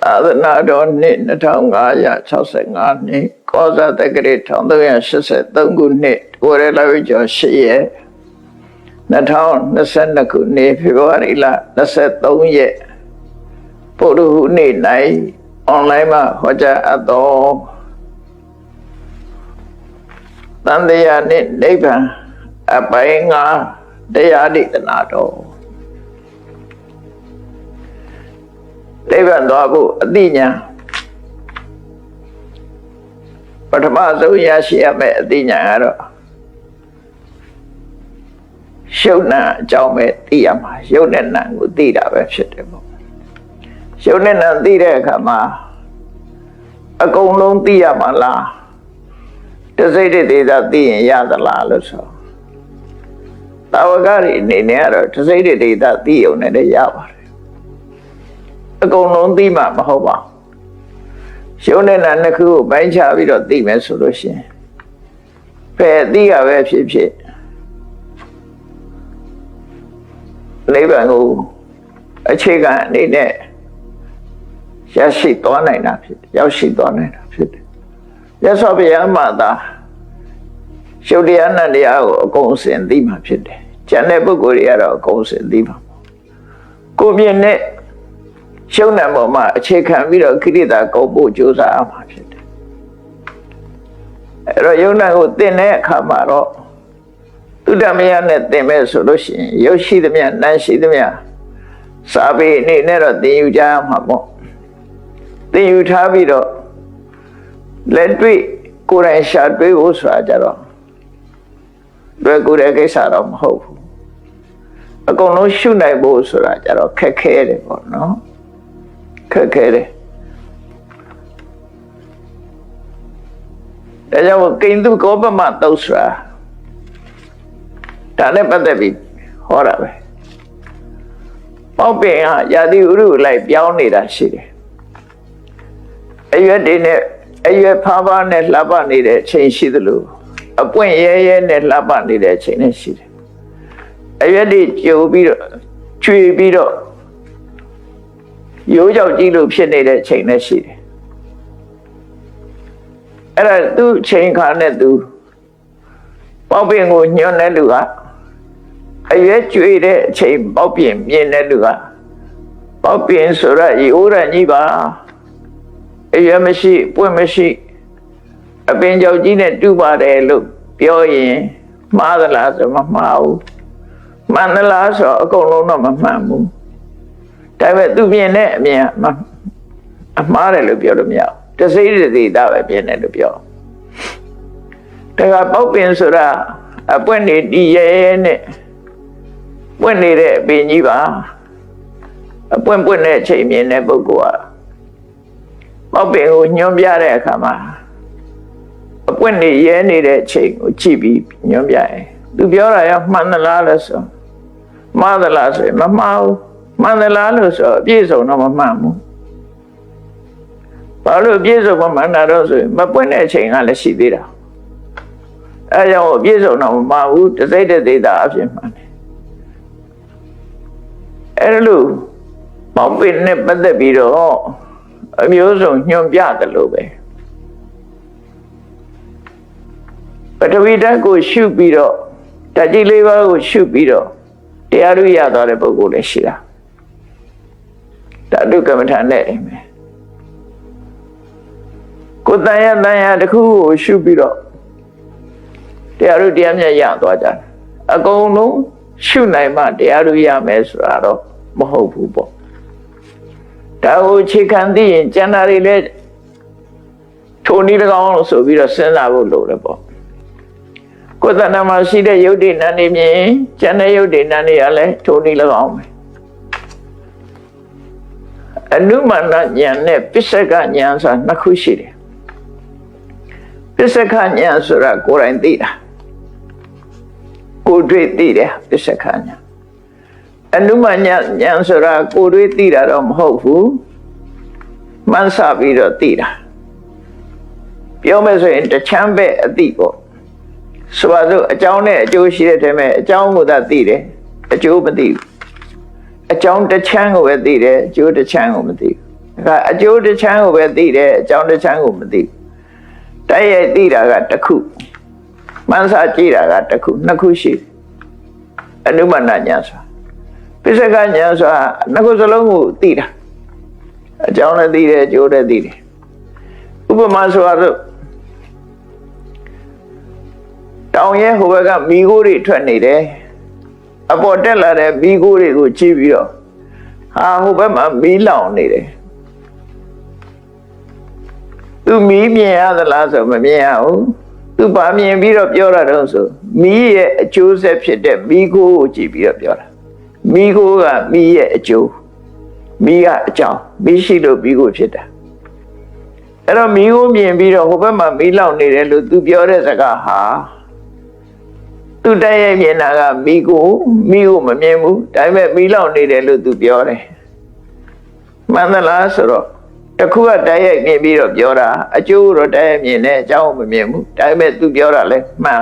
သာသနာတော်နှစ်2565နှစ်ကောဇာတက္ကရာ1383ခုနှစ်ဝရလဝိကျော်8ရက်2022ခုနှစ်ဖေဖော်ဝါရီလ23ရက်ပုရိဟုနေ့၌အွန်လိုင်းမှာဟောကြားအပ်သောတန်တရားနှင့်နိဗ္ဗာန်အပိုင်းငါတရားဒေသနာတော်နိဗ္ဗာန်သွားဖို့အသိဉာဏ်ပထမဆုံးရရှိရမယ့်အသိဉာဏ်ကတော့ရှုပ်နာအကြောင်းပဲသိရမှာရှုပ်နဲ့နာကိုသိတာပဲဖြစ်တယ်ပေါ့ရှုပ်နဲ့နာသိတဲ့အခါမှာအကုန်လုံးသိရမှာလားတစိတ်တည်းသာသိရင်ရသလားလို့ဆိုတာဝကတွေအနေနဲ့ကတော့တစိတ်တည်းသာသိုံနဲ့လည်းရပါတယ်အကုန်လုံးသိမှမဟုတ်ပါရှုံးတဲ့နာနှစ်ခုကိုပိုင်းခြားပြီးတော့သိမယ်ဆိုလို့ရှိရင်ဖယ်သိရပဲဖြစ်ဖြစ်နိဗ္ဗာန်ကိုအခြေခံအနေနဲ့ရရှိသွားနိုင်တာဖြစ်ရောက်ရှိသွားနိုင်တာဖြစ်တယ်ရသော်ဘုရားမှာသာရှုပ်တရားနဲ့တရားကိုအကုန်စင်သိမှဖြစ်တယ်ကျန်တဲ့ပုဂ္ဂိုလ်တွေကတော့အကုန်စင်သိမှာကိုမြင်တဲ့ရှုံးတဲ့ပုံမှာအခြေခံပြီးတော့ခိရိတာကုန်ဖို့ကြိုးစားရမှာဖြစ်တယ်အဲ့တော့ယုံနာကိုသင်တဲ့အခါမှာတော့သုတ္တမယနဲ့သင်မဲ့ဆိုလို့ရှိရင်ရုပ်ရှိသမျှနာမ်ရှိသမျှစာပေအနေနဲ့တော့သင်ယူကြရမှာပေါ့သင်ယူထားပြီးတော့လက်တွေ့ကိုယ်တိုင်ရှာတွေ့ဖို့ဆိုတာကြတော့တွေ့ကိုယ်ရဲ့ကိစ္စတော့မဟုတ်ဘူးအကုန်လုံးရှုနိုင်ဖို့ဆိုတာကြတော့ခက်ခဲတယ်ပေါ့နော်ခက်ခဲတယ်ဒါကြောင့်ကိန္တုကောပမတုတ်ဆိုတာဒါနဲ့ပတ်သက်ပြီးဟောတာပဲပေါက်ပင်ဟာယာတိဥရုလိုက်ပြောင်းနေတာရှိတယ်အရွက်တွေနဲ့အရွက်ဖားဖားနဲ့လှပနေတဲ့အချိန်ရှိသလိုအပွင့်ရဲရဲနဲ့လှပနေတဲ့အချိန်နဲ့ရှိတယ်အရွက်တွေကျိုးပြီးတော့ကျွေပြီးတော့ရိုးကြောက်ကြီးလို့ဖြစ်နေတဲ့ချိန်နဲ့ရှိတယ်အဲ့ဒါသူ့ချိန်ခါနဲ့သူပေါက်ပင်ကိုညွှန်တဲ့လူကအရွယ်ကျွေတဲ့အချိန်ပေါက်ပင်မြင်တဲ့လူကပေါက်ပင်ဆိုတော့ရိုးရကြီးပါအရွယ်မရှိပွင့်မရှိအပင်ကြောက်ကြီးနဲ့တူပါတယ်လို့ပြောရင်မှားသလားဆိုမမှားဘူးမှန်သလားဆိုအကုန်လုံးတော့မမှန်ဘူးဒါပေမဲ့သူမြင်တဲ့အမြင်အမှားတယ်လို့ပြောလို့မရဘူးတစိမ့်တည်းသားပဲမြင်တယ်လို့ပြောဒါကပေါက်ပင်ဆိုတာအပွင့်နေတည်ရဲနဲ့ပွင့်နေတဲ့အပင်ကြီးပါအပွင့်တဲ့အချိန်မြင်တဲ့ပုဂ္ဂိုလ်ကပေါက်ပင်ကိုညွှန်ပြတဲ့အခါမှာအပွင့်နေရဲနေတဲ့အချိန်ကိုကြည့်ပြီးညွှန်ပြရင်သူပြောတာရောမှန်သလားလို့ဆိုမှားသလားဆိုရင်မမှားဘူးမှန်သလားလို့ဆိုအပြည့်စုံတော့မမှန်ဘူးဘာလို့အပြည့်စုံမမှန်တာတော့ဆိုရင်မပွင့်တဲ့အချိန်ကလည်းရှိသေးတာအဲကြောင့်အပြည့်စုံတော့မမှန်ဘူးတစိမ့်တဲ့ဒေတာအဖြစ်မှန်တယ်အဲလိုပေါက်ပင်နဲ့ပတ်သက်ပြီးတော့အမျိုးစုံညွှန်ပြတယ်လို့ပဲပထဝီဓာတ်ကိုရှုပြီးတော့ဓာတ်ကြီးလေးပါးကိုရှုပြီးတော့တရားဥရသွားတဲ့ပုဂ္ဂိုလ်လည်းရှိတာဓာတုကမ္မထာနဲ့အိမ်မယ်ကိုယ်တန်ရတစ်ခုကိုရှုပြီးတော့တရားဥတရားမြတ်ရသွားကြတယ်အကုန်လုံးရှုနိုင်မှတရားဥရမယ်ဆိုတာတော့မဟုတ်ဘူးပေါ့ဒါကိုခြေခံသိရင်ကျန်တာတွေလည်းထိုနည်း၎င်းလို့ဆိုပြီးတော့စဉ်းစားဖို့လိုတယ်ပေါ့ကိုယ်တဏ္ဍာမှာရှိတဲ့ယုတ်တိနန္ဒီမြင်ကျန်တဲ့ယုတ်တိနန္ဒီကလည်းထိုနည်း၎င်းပဲအနုမန္တဉာဏ်နဲ့ပစ္စကဉာဏ်ဆိုတာနှစ်ခုရှိတယ်ပစ္စကဉာဏ်ဆိုတာကိုယ်တိုင်သိတာကိုယ်တွေ့သိတယ်ပစ္စကဉာဏ်အနုမဉာဏ်ဆိုတာကိုယ်တွေ့သိတာတော့မဟုတ်ဘူးမှန်းဆပြီးတော့သိတာပြောမယ်ဆိုရင်တချမ်းပဲအသိပေါ့ဆိုပါစို့အကြောင်းနဲ့အကျိုးရှိတဲ့တည်းမဲ့အကြောင်းကိုသာသိတယ်အကျိုးမသိဘူးအကြောင်းတစ်ချမ်းကိုပဲသိတယ်အကျိုးတစ်ချမ်းကိုမသိဘူး အကျိုးတစ်ချမ်းကိုပဲသိတယ်အကြောင်းတစ်ချမ်းကိုမသိတိုက်ရိုက်သိတာကတစ်ခုမှန်းဆကြည့်တာကတစ်ခုနှစ်ခုရှိအနုမနာညာဆိုပိဿကညာဆိုနှစ်ခုစလုံးကိုသိတာအကြောင်းလည်းသိတယ်အကျိုးလည်းသိတယ်ဥပမာဆိုတော့တောင်ရဲဟိုဘက်ကမိခိုးတွေထွက်နေတယ်အပေါ်တက်လာတဲ့မိခိုးတွေကိုကြည့်ပြီးတော့ဟိုဘက်မှာမီးလောင်နေတယ်သူမီးမြင်ရသလားဆိုမမြင်ရဘူးသူဗာမြင်ပြီးတော့ပြောတာတော့ဆိုမီးရဲ့အကျိုးဆက်ဖြစ်တဲ့မီးခိုးကိုကြည့်ပြီးတော့ပြောတာမီးခိုးကမီးရဲ့အကျိုးမီးကအကြောင်းမီးရှိလို့မီးခိုးဖြစ်တာအဲ့တော့မီးခိုးမြင်ပြီးတော့ဟိုဘက်မှာမီးလောင်နေတယ်လို့သူပြောတဲ့စကားဟာသူတိုက်ရိုက်မြင်တာကမီးကိုမမြင်ဘူးဒါပေမဲ့မီးလောင်နေတယ်လို့သူပြောတယ်မှန်သလားဆိုတော့တခုကတိုက်ရိုက်မြင်ပြီးတော့ပြောတာအကျိုးတော့တိုက်ရိုက်မြင်တယ်အကြောင်းမမြင်ဘူးဒါပေမဲ့သူပြောတာလဲမှန်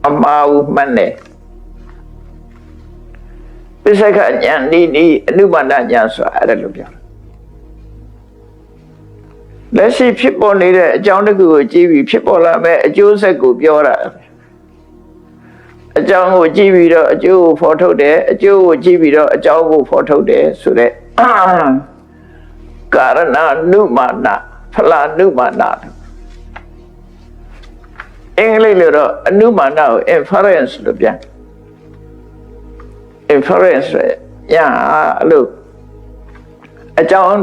အမှားဘူးမှန်တယ်ပိဿကဉာဏ်ဤအနုပါဒဉာဏ်ဆိုတာအဲ့ဒါလို့ပြောတာလက်ရှိဖြစ်ပေါ်နေတဲ့အကြောင်းတစ်ခုကိုကြည့်ပြီးဖြစ်ပေါ်လာမဲ့အကျိုးဆက်ကိုပြောတာအကြောင်းကိုကြည့်ပြီးတော့အကျိုးကိုဖော်ထုတ်တယ်အကျိုးကိုကြည့်ပြီးတော့အကြောင်းကိုဖော်ထုတ်တယ်ဆိုတဲ့ကာရဏနုမာနဖလာနုမာနအင်္ဂလိပ်လိုတော့အနုမာနကို inference လို့ပြန် inference ညာလို့အကြောင်း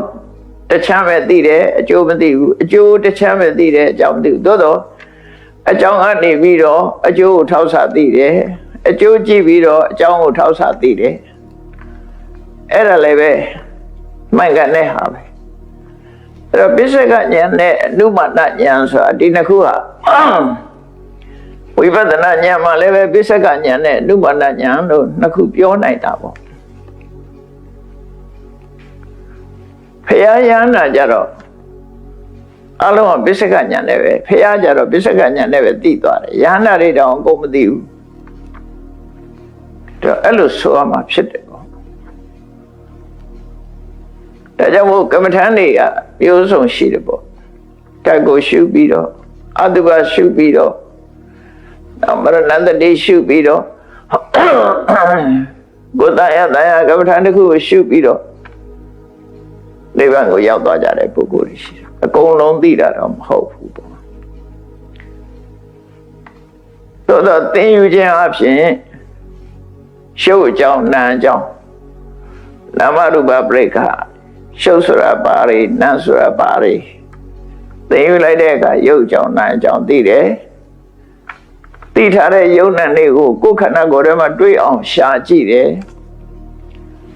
တစ်ချမ်းပဲသိတယ်အကျိုးမသိဘူးအကျိုးတစ်ချမ်းပဲသိတယ်အကြောင်းမသိဘူးသို့တော့အကြောင်းကနေပြီးတော့အကျိုးကိုထောက်ဆသိတယ်အကျိုးကြည့်ပြီးတော့အကြောင်းကိုထောက်ဆသိတယ်အဲ့ဒါလည်းပဲမှန်ကန်တဲ့ဟာပဲအဲ့တော့ပိဿကဉာဏ်နဲ့အနုမာနဉာဏ်ဆိုတာဒီနှစ်ခုဟာဝိပဿနာဉာဏ်မှာလည်းပဲပိဿကဉာဏ်နဲ့အနုမာနဉာဏ်တို့နှစ်ခုပြောနိုင်တာပေါ့ဖရာယန္တာကြတော့အလုံးကပိဿကဉာဏ်နဲ့ပဲဖရာကြတော့ပိဿကဉာဏ်နဲ့ပဲသိသွားတယ်ယန္တာတွေတောင်အကုန်မသိဘူးတော့အဲ့လိုဆိုရမှာဖြစ်တယ်ပေါ့ဒါကြောင့်မို့ကမ္မထန်တွေကမျိုးစုံရှိတယ်ပေါ့တက်ကိုရှုပြီးတော့အတုပရှုပြီးတော့မရဏတတိရှုပြီးတော့ကိုယ်တရားကမ္မထန်တစ်ခုကိုရှုပြီးတော့နိဗ္ဗာန်ကိုရောက်သွားကြတဲ့ပုဂ္ဂိုလ်တွေရှိတယ်အကုန်လုံးသိတာတော့မဟုတ်ဘူးပေါ့သို့တော့သင်ယူခြင်းအဖြစ်ရှုပ်အကြောင်းနာအကြောင်းနာမရူပပရိက္ခရှုပ်ဆိုတာပါရိနာဆိုတာပါရိသင်ယူလိုက်တဲ့အခါရုပ်အကြောင်းနာအကြောင်းသိတယ်သိထားတဲ့ယုံနာတွေကိုကိုယ်ခန္ဓာကိုယ်ထဲမှာတွေ့အောင်ရှာကြည့်တယ်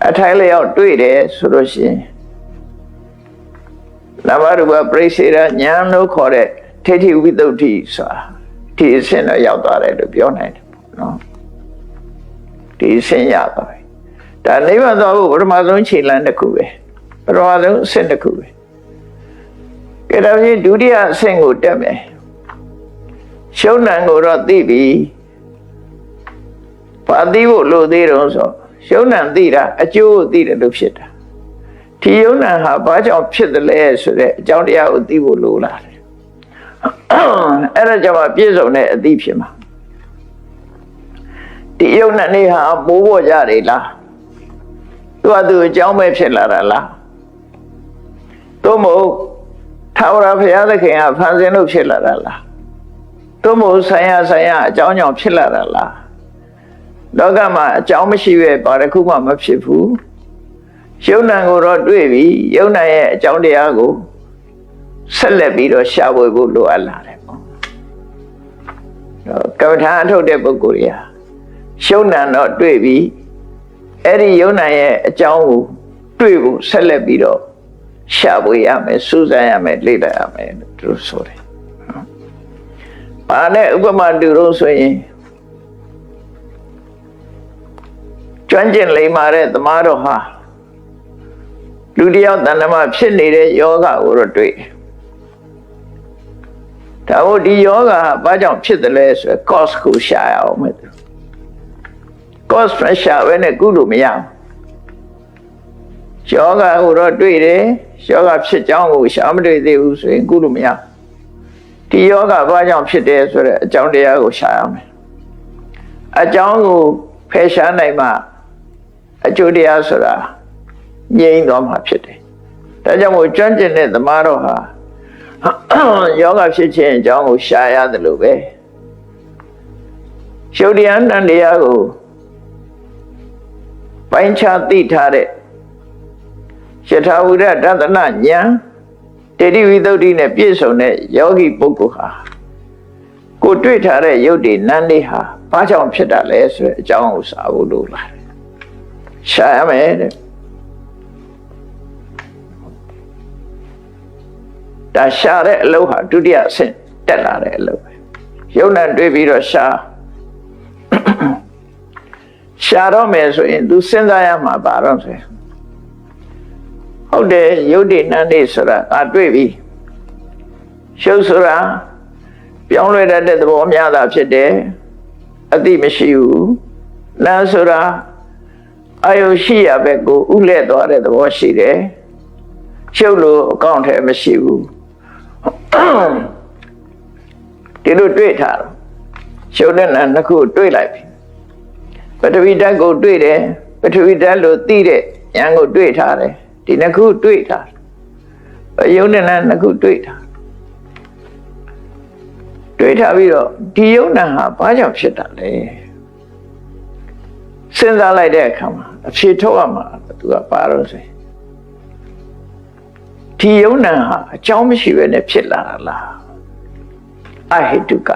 အထိုင်လျောက်တွေ့တယ်ဆိုလို့ရှိရင်နာမရူပပရိစ္ဆေရဉာဏ်လို့ခေါ်တဲ့ထိဋ္ဌိဝိသုဒ္ဓိဆိုတာဒီအဆင့်တော့ရောက်သွားတယ်လို့ပြောနိုင်တယ်ပေါ့နော်ဒီအဆင့်ရသွားပြီဒါနိဗ္ဗာန်သွားဖို့ပထမဆုံးခြေလှမ်းတစ်ခုပဲပထမဆုံးအဆင့်တစ်ခုပဲကဲဒါဖြင့်ဒုတိယအဆင့်ကိုတက်မယ်ရှုံးနံကိုတော့သိပြီဘာသိဖို့လိုသေးတော့ဆိုရှုံးနံသိတာအကျိုးကိုသိတယ်လို့ဖြစ်တာဒီယုံနံဟာဘာကြောင့်ဖြစ်တယ်လဲဆိုတဲ့အကြောင်းတရားကိုသိဖို့လိုလာတယ်အဲ့ဒါကြောင့်ပြည့်စုံတဲ့အသိဖြစ်မှာဒီယုံနံနေဟာမိုးပေါ်ကြတယ်လားသူအကြောင်းပဲဖြစ်လာတာလားသို့မဟုတ်ထာဝရဘုရားသခင်ကဖန်ဆင်းလို့ဖြစ်လာတာလားသို့မဟုတ်ဆိုင်ရာအကြောင်းကြောင့်ဖြစ်လာတာလားလောကမှာအကြောင်းမရှိပဲဘာတစ်ခုမှမဖြစ်ဘူးယုံနံကိုတော့တွေ့ပြီယုံနံရဲ့အကြောင်းတရားကိုဆက်လက်ပြီးတော့ရှာဖွေဖို့လိုအပ်လာတယ်ပေါ့ကမ္မထာအထုတ်တဲ့ပုဂ္ဂိုလ်တွေဟာယုံနံတော့တွေ့ပြီအဲ့ဒီယုံနံရဲ့အကြောင်းကိုတွေ့ဖို့ဆက်လက်ပြီးတော့ရှာဖွေရမယ်စူးစမ်းရမယ်လေ့လာရမယ်လို့သူတို့ဆိုတယ်။ဘာနဲ့ဥပမာတူလို့ဆိုရင်ကျွမ်းကျင်လိမ္မာတဲ့သမားတော်ဟာလူတယောက်တဏ္ဍမှာဖြစ်နေတဲ့ယောဂကိုတော့တွေ့ဒါမို့ဒီယောဂဘာကြောင့်ဖြစ်တယ်လဲဆိုတော့ cause ကိုရှာရအောင်မယ် cause ရှာပဲနဲ့ကုလို့မရဘူး ယောဂကိုတော့တွေ့တယ်ယောဂဖြစ်ကြောင်းကိုရှာမတွေ့သေးဘူးဆိုရင်ကုလို့မရဒီယောဂဘာကြောင့်ဖြစ်တယ်ဆိုတဲ့အကြောင်းတရားကိုရှာရမယ်အကြောင်းကိုဖယ်ရှားနိုင်မှအကျိုးတရားဆိုတာငြိမ်းသွားမှာဖြစ်တယ်ဒါကြောင့်မို့ကျွမ်းကျင်တဲ့သမားတော်ဟာယောဂဖြစ်ခြင်းအကြောင်းကိုရှာရတယ်လို့ပဲရှုပ်တရားတန်တရားကိုပိုင်းခြားသိထားတဲ့ယထာဝိရတသနာဉာဏ်တေတိဝိသုဒ္ဓိနဲ့ပြည့်စုံတဲ့ယောဂီပုဂ္ဂိုလ်ဟာကိုတွေ့ထားတဲ့ယုတ်တိနန်းလေးဟာဘာကြောင့်ဖြစ်တာလဲဆိုတဲ့အကြောင်းကိုစာဖို့လို့လာတယ်ရှာရမယ်တဲ့ဒါရှာတဲ့အလုပ်ဟာဒုတိယအဆင့်တက်လာတဲ့အလုပ်ပဲယုံနဲ့တွေ့ပြီးတော့ရှာတော့မယ်ဆိုရင်သူစဉ်းစားရမှာပါတော့ဆိုရင်ဟုတ်တယ်ယုတ်တိနန်းလေးဆိုတာတွေ့ပြီရှုပ်ဆိုတာပြောင်းလဲတတ်တဲ့သဘောများတာဖြစ်တယ်အတိမရှိဘူးနာဆိုတာအာယုရှိရဘက်ကိုဥလဲသွားတဲ့သဘောရှိတယ်ရှုပ်လို့အကောင့်ထဲမရှိဘူးဒီလိုတွေ့ထားတော့ရှုပ်တဲ့နာနှစ်ခုတွေ့လိုက်ပြီပထဝီဓာတ်ကိုတွေ့တယ်ပထဝီဓာတ်လို့သိတဲ့ဉာဏ်ကိုတွေ့ထားတယ်ဒီနှစ်ခုတွေ့ထားယုံနဲ့နာနှစ်ခုတွေ့ထားပြီးတော့ဒီယုံနာဟာဘာကြောင့်ဖြစ်တာလဲစဉ်းစားလိုက်တဲ့အခါမှာအဖြေထုတ်ရမှာသူကပါတော့စေဒီယုံနာဟာအကြောင်းမရှိဘဲနဲ့ဖြစ်လာတာလားအဟိတုက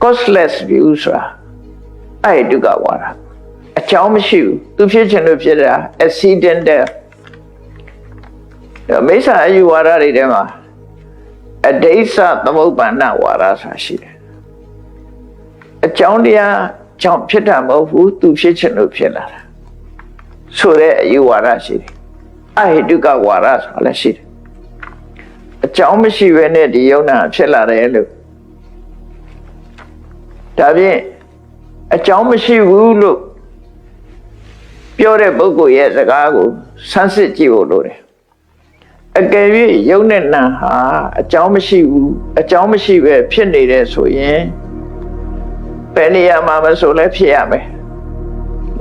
causeless view ဆိုတာအဟိတုကဝါဒအကြောင်းမရှိဘူးသူဖြစ်ခြင်းလို့ဖြစ်တာ accidental မိစ္ဆာအယူဝါဒတွေထဲမှာအဒိဋ္ဌသမုပ္ပန္နဝါဒဆိုတာရှိတယ်အကြောင်းတရားကြောင့်ဖြစ်တာမဟုတ်ဘူးသူဖြစ်ခြင်းလို့ဖြစ်လာတာဆိုတဲ့အယူဝါဒရှိတယ်အဟိတုကဝါဒဆိုတာလည်းရှိတယ်အကြောင်းမရှိဘဲနဲ့ဒီယုံနာဖြစ်လာတယ်လို့ဒါဖြင့်အကြောင်းမရှိဘူးလို့ပြောတဲ့ပုဂ္ဂိုလ်ရဲ့စကားကိုဆန်းစစ်ကြည့်ဖို့လိုတယ်အကယ်၍ယုံနဲ့နာဟာအကြောင်းမရှိဘူးအကြောင်းမရှိပဲဖြစ်နေတယ်ဆိုရင်ဘယ်နေရာမှာမဆိုလဲဖြစ်ရမယ်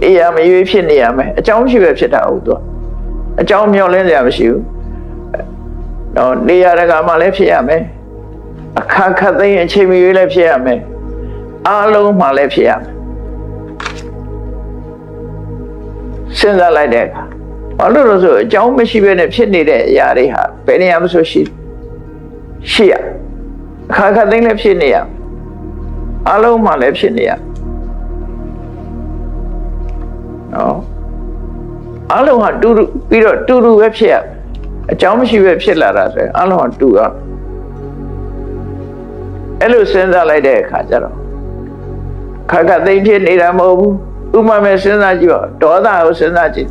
နေရာမရွေးဖြစ်နေရမယ်အကြောင်းမရှိပဲဖြစ်တာဟုတ်တော့အကြောင်းမျှော်လင့်စရာမရှိဘူးတော့နေရာတကာမှာလည်းဖြစ်ရမယ်အခါခတ်သိမ်းအချိန်မရွေးလည်းဖြစ်ရမယ်အားလုံးမှာလည်းဖြစ်ရမယ်စဉ်းစားလိုက်တဲ့အခါဘာလို့လဲဆိုအကြောင်းမရှိဘဲနဲ့ဖြစ်နေတဲ့အရာတွေဟာဘယ်နေရာမှဆိုရှိရအခါခတ်သိမ်းလည်းဖြစ်နေရအားလုံးမှာလည်းဖြစ်နေရနော်အားလုံးဟာတူပြီးတော့တူပဲဖြစ်ရအကြောင်းမရှိပဲဖြစ်လာတာဆိုရင်အားလုံးဟာတူရအဲ့လိုစဉ်းစားလိုက်တဲ့အခါကျတော့ခါခတ်သိမ်းဖြစ်နေတာမဟုတ်ဘူးဥပမာစဉ်းစားကြည့်တော့ဒေါသကိုစဉ်းစားကြည့်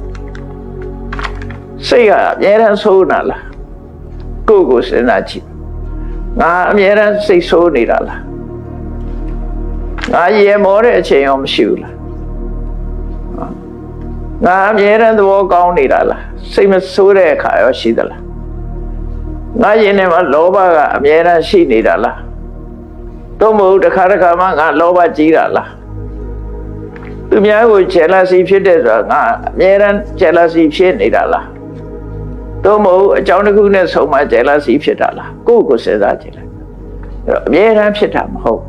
စိတ်ကအမြဲတမ်းဆိုးနေတာလားကိုယ်ကိုစဉ်းစားကြည့်ငါအမြဲတမ်းစိတ်ဆိုးနေတာလားငါရေမောတဲ့အချိန်ရောမရှိဘူးလားငါအမြဲတမ်းသဘောကောင်းနေတာလားစိတ်မဆိုးတဲ့အခါရောရှိသလားငါရင်ထဲမှာလောဘကအမြဲတမ်းရှိနေတာလားသို့မဟုတ်တစ်ခါတစ်ခါမှငါလောဘကြီးတာလားသူများကို jealousy ဖြစ်တဲ့ဆိုတာငါအမြဲတမ်း jealousy ဖြစ်နေတာလားသို့မဟုတ်အကြောင်းတစ်ခုနဲ့ဆုံးမ jealousy ဖြစ်တာလားကိုယ့်ကိုစဉ်းစားကြည့်လိုက်အဲ့တော့အမြဲတမ်းဖြစ်တာမဟုတ်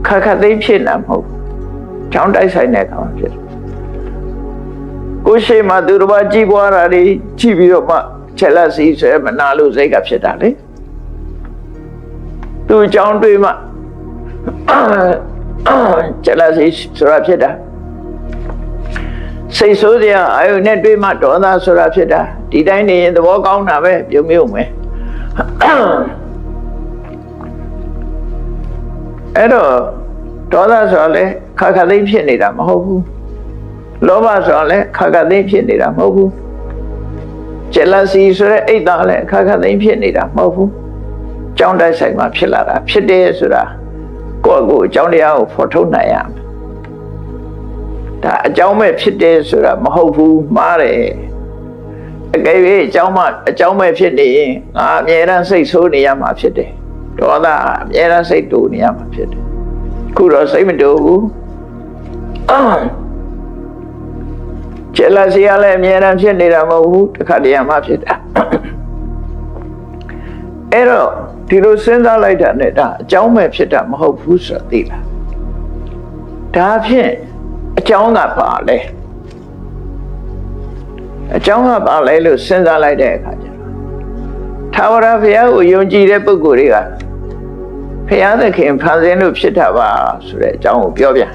ခါခါသိဖြစ်တာမဟုတ်ကြောင်းတိုက်ဆိုင်တဲ့အခါမှာဖြစ်တယ်ကိုယ်ရှိမှသူတစ်ပါးကြည်ပွားတာတွေကြည့်ပြီးတော့မှ jealousy ဆိုရမနာလို့စိတ်ကဖြစ်တာလေသူအကြောင်းတွေးမှjealousy ဆိုတာဖြစ်တာစိတ်ဆိုးစရာအာယုနဲ့တွေးမှဒေါသဆိုတာဖြစ်တာဒီတိုင်းနေရင်သဘောကောင်းတာပဲပြုံးမြုံမယ်အဲ့တော့ဒေါသဆိုတာလေခါခါသိဖြစ်နေတာမဟုတ်ဘူးလောဘဆိုတာလေခါခါသိဖြစ်နေတာမဟုတ်ဘူး jealousy ဆိုတဲ့အိတ်သားလေခါခါသိဖြစ်နေတာမဟုတ်ဘူးကြောင်းတိုက်ဆိုင်မှာဖြစ်လာတာဖြစ်တယ်ဆိုတာကိုယ့်အကြောင်းတရားကိုဖော်ထုတ်နိုင်ရမယ် ဒါအကြောင်းမဲ့ဖြစ်တယ်ဆိုတာမဟုတ်ဘူးမှားတယ်အကယ်၍အကြောင်းမဲ့ဖြစ်နေရင်ငါအမြဲတမ်းစိတ်ဆိုးနေရမှာဖြစ်တယ်ဒေါသအမြဲတမ်းစိတ်တူနေရမှာဖြစ်တယ်ခုတော့စိတ်မတူဘူးကျက်လက်စီရလည်းအမြဲတမ်းဖြစ်နေတာမဟုတ်ဘူးတစ်ခါတည်းမှဖြစ်တာအဲ့တော့ဒီလိုစဉ်းစားလိုက်တာနဲ့ဒါအကြောင်းမဲ့ဖြစ်တာမဟုတ်ဘူးဆိုတာသိလားဒါဖြင့်အကြောင်းကပါလဲအကြောင်းကပါလဲလို့စဉ်းစားလိုက်တဲ့အခါကျတော့ထာဝရဘုရားကိုယုံကြည်တဲ့ပုဂ္ဂိုလ်တွေကဘုရားသခင်ဖန်ဆင်းလို့ဖြစ်တာပါဆိုတဲ့အကြောင်းကိုပြောပြန်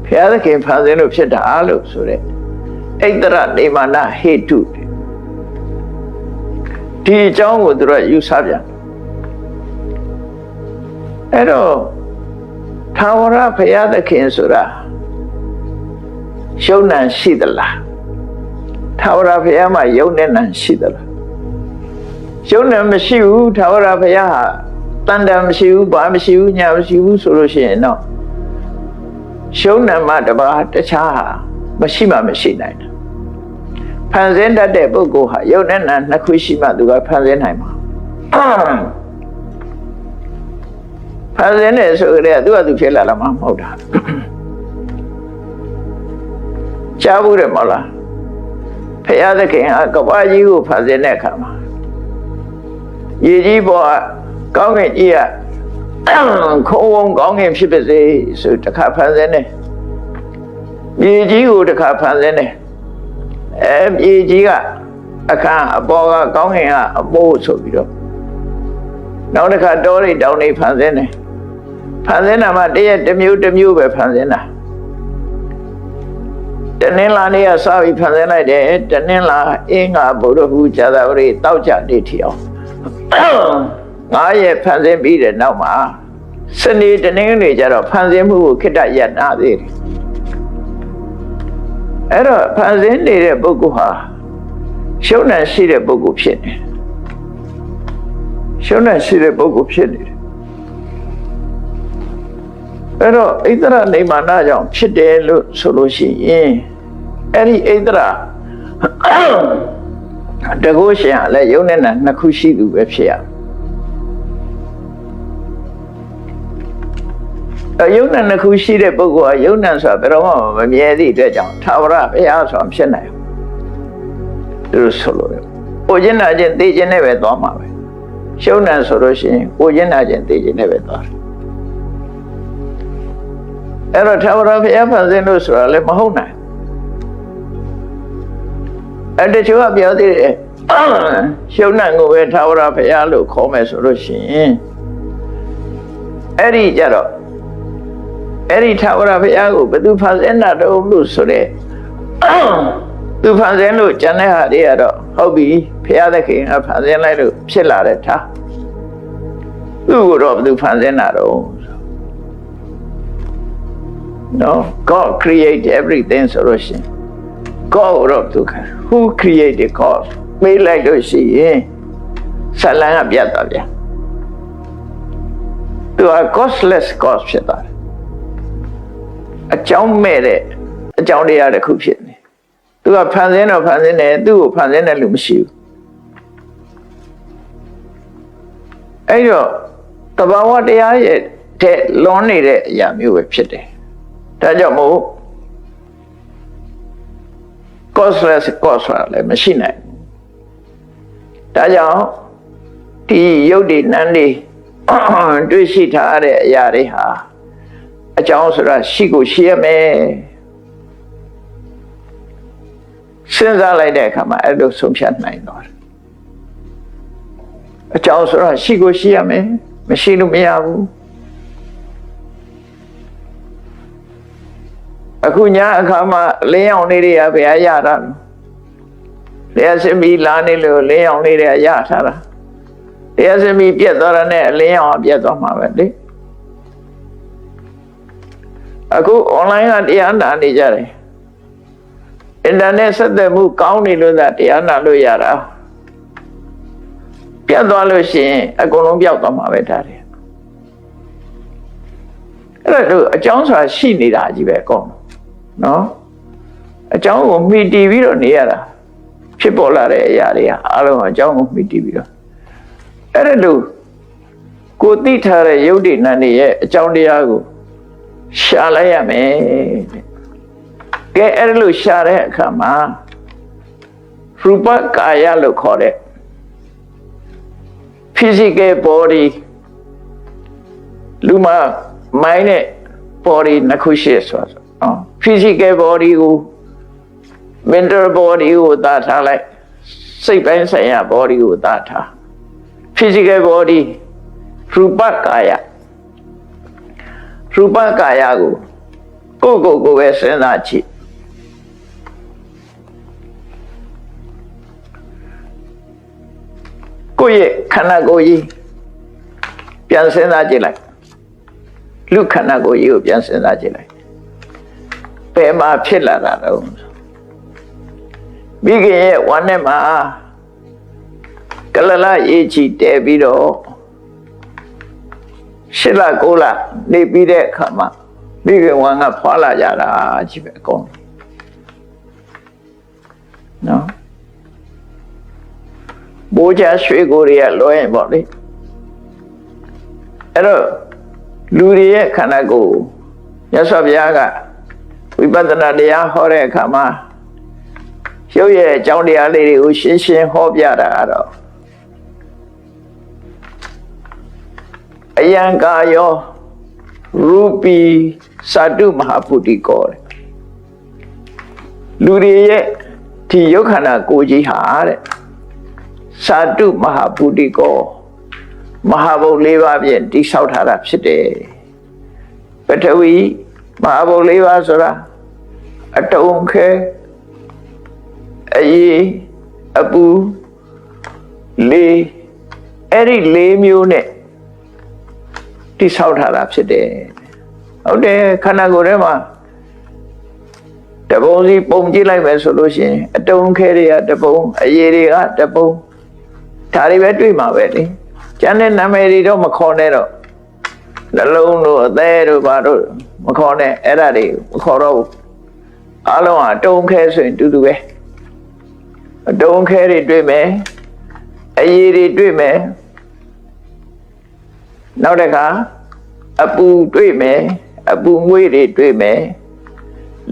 ဘုရားသခင်ဖန်ဆင်းလို့ဖြစ်တာလို့ဆိုတဲ့ဣတ္တရနေမာနဟေတုဒီအကြောင်းကိုသူတို့ယူဆပြန်အဲ့တော့ထာဝရဘုရားသခင်ဆိုတာယုံနာရှိသလားထာဝရဘုရားမှာယုံနဲ့နာရှိသလားယုံနဲ့မရှိဘူးထာဝရဘုရားဟာတန်တန်မရှိဘူးဘာမရှိဘူးညာမရှိဘူးဆိုလို့ရှိရင်တော့ယုံနာမှတပါးတခြားဟာမရှိမှမရှိနိုင်တာဖန်ဆင်းတတ်တဲ့ပုဂ္ဂိုလ်ဟာယုံနဲ့နာနှစ်ခုရှိမှသူကဖန်ဆင်းနိုင်မှာဖန်ဆင်းတယ်ဆိုကြတဲ့သူကသူဖြစ်လာမှာမဟုတ်တာကြားဘူးတယ်မဟုတ်လားဘုရားသခင်ဟာကမ္ဘာကြီးကိုဖန်ဆင်းတဲ့အခါမှာရေကြီးပေါ်ကောင်းကင်ကြီးကခုံဝုံကောင်းကင်ဖြစ်ပါစေဆိုတခါဖန်ဆင်းတယ်ရေကြီးကိုတခါဖန်ဆင်းတယ်ရေကြီးကအခါအပေါ်ကကောင်းကင်ကအပိုးဆိုပြီးတော့နောက်တစ်ခါတောတွေတောင်တွေဖန်ဆင်းတယ်ဖန်ဆင်းတာမှတရက်တစ်မျိုးပဲဖန်ဆင်းတာတနင်္လာနေ့ကစပြီးဖန်ဆင်းလိုက်တယ်တနင်္လာအင်္ဂါဗုဒ္ဓဟူဇာတာပရိတောက်ကြနေထီအောင်9ရက်ဖန်ဆင်းပြီးတဲ့နောက်မှာစနေတနင်္ဂနွေကျတော့ဖန်ဆင်းမှုကိုခိတ္တရပ်နာသေးတယ်အဲ့တော့ဖန်ဆင်းနေတဲ့ပုဂ္ဂိုလ်ဟာရှုံးနှံရှိတဲ့ပုဂ္ဂိုလ်ဖြစ်နေရှုံးနှံရှိတဲ့ပုဂ္ဂိုလ်ဖြစ်နေတယ်အဲ့တော့ဣတ္တရနေမာနကြောင့်ဖြစ်တယ်လို့ဆိုလို့ရှိရင်အဲ့ဒီဣတ္တရတကုရှင်ကလည်းယုံနဲ့နာနှစ်ခုရှိသူပဲဖြစ်ရယုံနဲ့နှစ်ခုရှိတဲ့ပုဂ္ဂိုလ်ကယုံနဲ့ဆိုတာဘယ်တော့မှမမြဲသည့်အတွက်ကြောင့်ထာဝရဘုရားဆိုတာဖြစ်နိုင်ဘူးလို့ဆိုလို့တယ်။ကိုကျင်နာခြင်းသိခြင်းနဲ့ပဲသွားမှာပဲ။ရှုံးတယ်ဆိုလို့ရှိရင်ကိုကျင်နာခြင်းသိခြင်းနဲ့ပဲသွားတယ်။အဲ့တော့ထာဝရဘုရားဖန်ဆင်းလို့ဆိုတာလည်းမဟုတ်နိုင်။အဲ့တချို့ကပြောသေးတယ်ရှုံးတယ်ကိုပဲထာဝရဘုရားလို့ခေါ်မယ်ဆိုလို့ရှိရင်အဲ့ဒီကြတော့အဲ့ဒီထာဝရဘုရားကိုဘယ်သူဖန်ဆင်းတာတော့လို့ဆိုတဲ့သူဖန်ဆင်းလို့ကျန်တဲ့ဟာတွေကတော့ဟုတ်ပြီဘုရားသခင်ကဖန်ဆင်းလိုက်လို့ဖြစ်လာတဲ့ထားသူ့ကိုတော့ဘယ်သူဖန်ဆင်းတာတော့No God created everything ဆိုလို့ရှိရင် God တော့သူ Who created God မေးလိုက်လို့ရှိရင်ဇလန်ကပြတ်သွားပြန်သူက causeless cause ဖြစ်သွားတယ်အကြောင်းမဲ့တဲ့အကြောင်းတရားတစ်ခုဖြစ်နေသူကဖန်ဆင်းတော့ဖန်ဆင်းတယ်သူ့ကိုဖန်ဆင်းတဲ့လူမရှိဘူးအဲ့တော့တဘာဝတရားရဲ့တဲ့လွန်နေတဲ့အရာမျိုးပဲဖြစ်တယ်ဒါကြောင့်မို့ causeless cause လည်းမရှိနိုင်ဘူးဒါကြောင့်ဒီယုတ်ဒီနန်းဒီတွေ့ရှိထားတဲ့အရာတွေဟာအကြောင်းဆိုတာရှိကိုရှိရမယ်စဉ်းစားလိုက်တဲ့အခါမှာအဲ့လိုဆုံးဖြတ်နိုင်တော့တယ်အကြောင်းဆိုတာရှိကိုရှိရမယ်မရှိလို့မရဘူးအခုညအခါမှာလင်းအောင်လေးတွေကဘယ်ရတာလဲလျှက်စမီလာနေလို့လင်းအောင်လေးတွေကရထားတာလျှက်စမီပြတ်သွားတာနဲ့လင်းအောင်ပြတ်သွားမှာပဲလေအခု online ကတရားနာနေကြတယ်အင်တာနက်ဆက်သွယ်မှုကောင်းနေလို့သာတရားနာလို့ရတာပြတ်သွားလို့ရှိရင်အကုန်လုံးပြောက်သွားမှာပဲဒါတွေ အဲ့ဒါအကြောင်းဆိုတာရှိနေတာကြီးပဲအကုန်နော်အကြောင်းကိုမှီတည်ပြီးတော့နေရတာဖြစ်ပေါ်လာတဲ့အရာတွေကအားလုံးအကြောင်းကိုမှီတည်ပြီးတော့အဲ့ဒါလို့ကိုသိထားတဲ့ယုတ်တိနန္ဒီရဲ့အကြောင်းတရားကိုရှာလိုက်ရမယ်ကဲအဲ့ဒါလို့ရှာတဲ့အခါမှာရူပကာယလို့ခေါ်တဲ့ physical body လူမှာ mind နဲ့ body နှစ်ခုရှိဆိုတော့နော် physical body ကို mental body ကိုသာထားလိုက်စိတ်ပိုင်းဆိုင်ရာ body ကိုသာထား physical body ရူပကာယရူပကာယကိုကိုပဲစဉ်းစားကြည့်ကိုယ့်ရဲ့ခန္ဓာကိုယ်ကြီးပြန်စဉ်းစားကြည့်လိုက်လူခန္ဓာကိုယ်ကြီးကိုပြန်စဉ်းစားကြည့်လိုက်ဘယ်မှာဖြစ်လာတာတော့မိခင်ရဲ့ဝမ်းထဲမှာကလလရေးချီတဲပြီးတော့8 လ 9 လနေပြီးတဲ့အခါမှာမိခင်ဝမ်းကဖွာလာကြတာကြီးပဲအကုန်နော်ဘိုးချရွှေကိုတွေကလွှဲရင်ပေါ့လေအဲ့တော့လူတွေရဲ့ခန္ဓာကိုယ်မြတ်စွာဘုရားကဝိပဿနာတရားဟောတဲ့အခါမှာရုပ်ရဲ့အကြောင်းတရားလေးတွေကိုရှင်းရှင်းဟောပြတာကတော့အယံကာယောရူပိသတုမဟာပုတိကောတဲ့လူတွေရဲ့ဒီယုတ်ခန္ဓာကိုယ်ကြီးဟာတဲ့သတုမဟာပုတိကောမဟာဘုတ် 4 ပါးဖြင့်တိဆောက်ထားတာဖြစ်တယ်ပထဝီမဟာဘုတ် 4 ပါးဆိုတာအတုံခဲအေးအပူလေအဲ့ဒီ4 မျိုးနဲ့တိဆောက်ထားတာဖြစ်တယ်ဟုတ်တယ်ခန္ဓာကိုယ်ထဲမှာတပုံစီပုံကြည့်လိုက်မယ်ဆိုလို့ရှိရင်အတုံခဲတွေကတပုံအေးတွေကတပုံဒါတွေပဲတွေ့မှာပဲလေကျန်တဲ့နာမည်တွေတော့မခေါ်နဲ့တော့နှလုံးတို့အသေးတို့ဘာတို့မခေါ်နဲ့အဲ့ဒါတွေမခေါ်တော့ဘူးအားလုံးကအတုံခဲဆိုရင်တူတူပဲအတုံခဲတွေတွေ့မယ်အေးတွေတွေ့မယ်နောက်တစ်ခါအပူတွေ့မယ်အပူငွေ့တွေတွေ့မယ်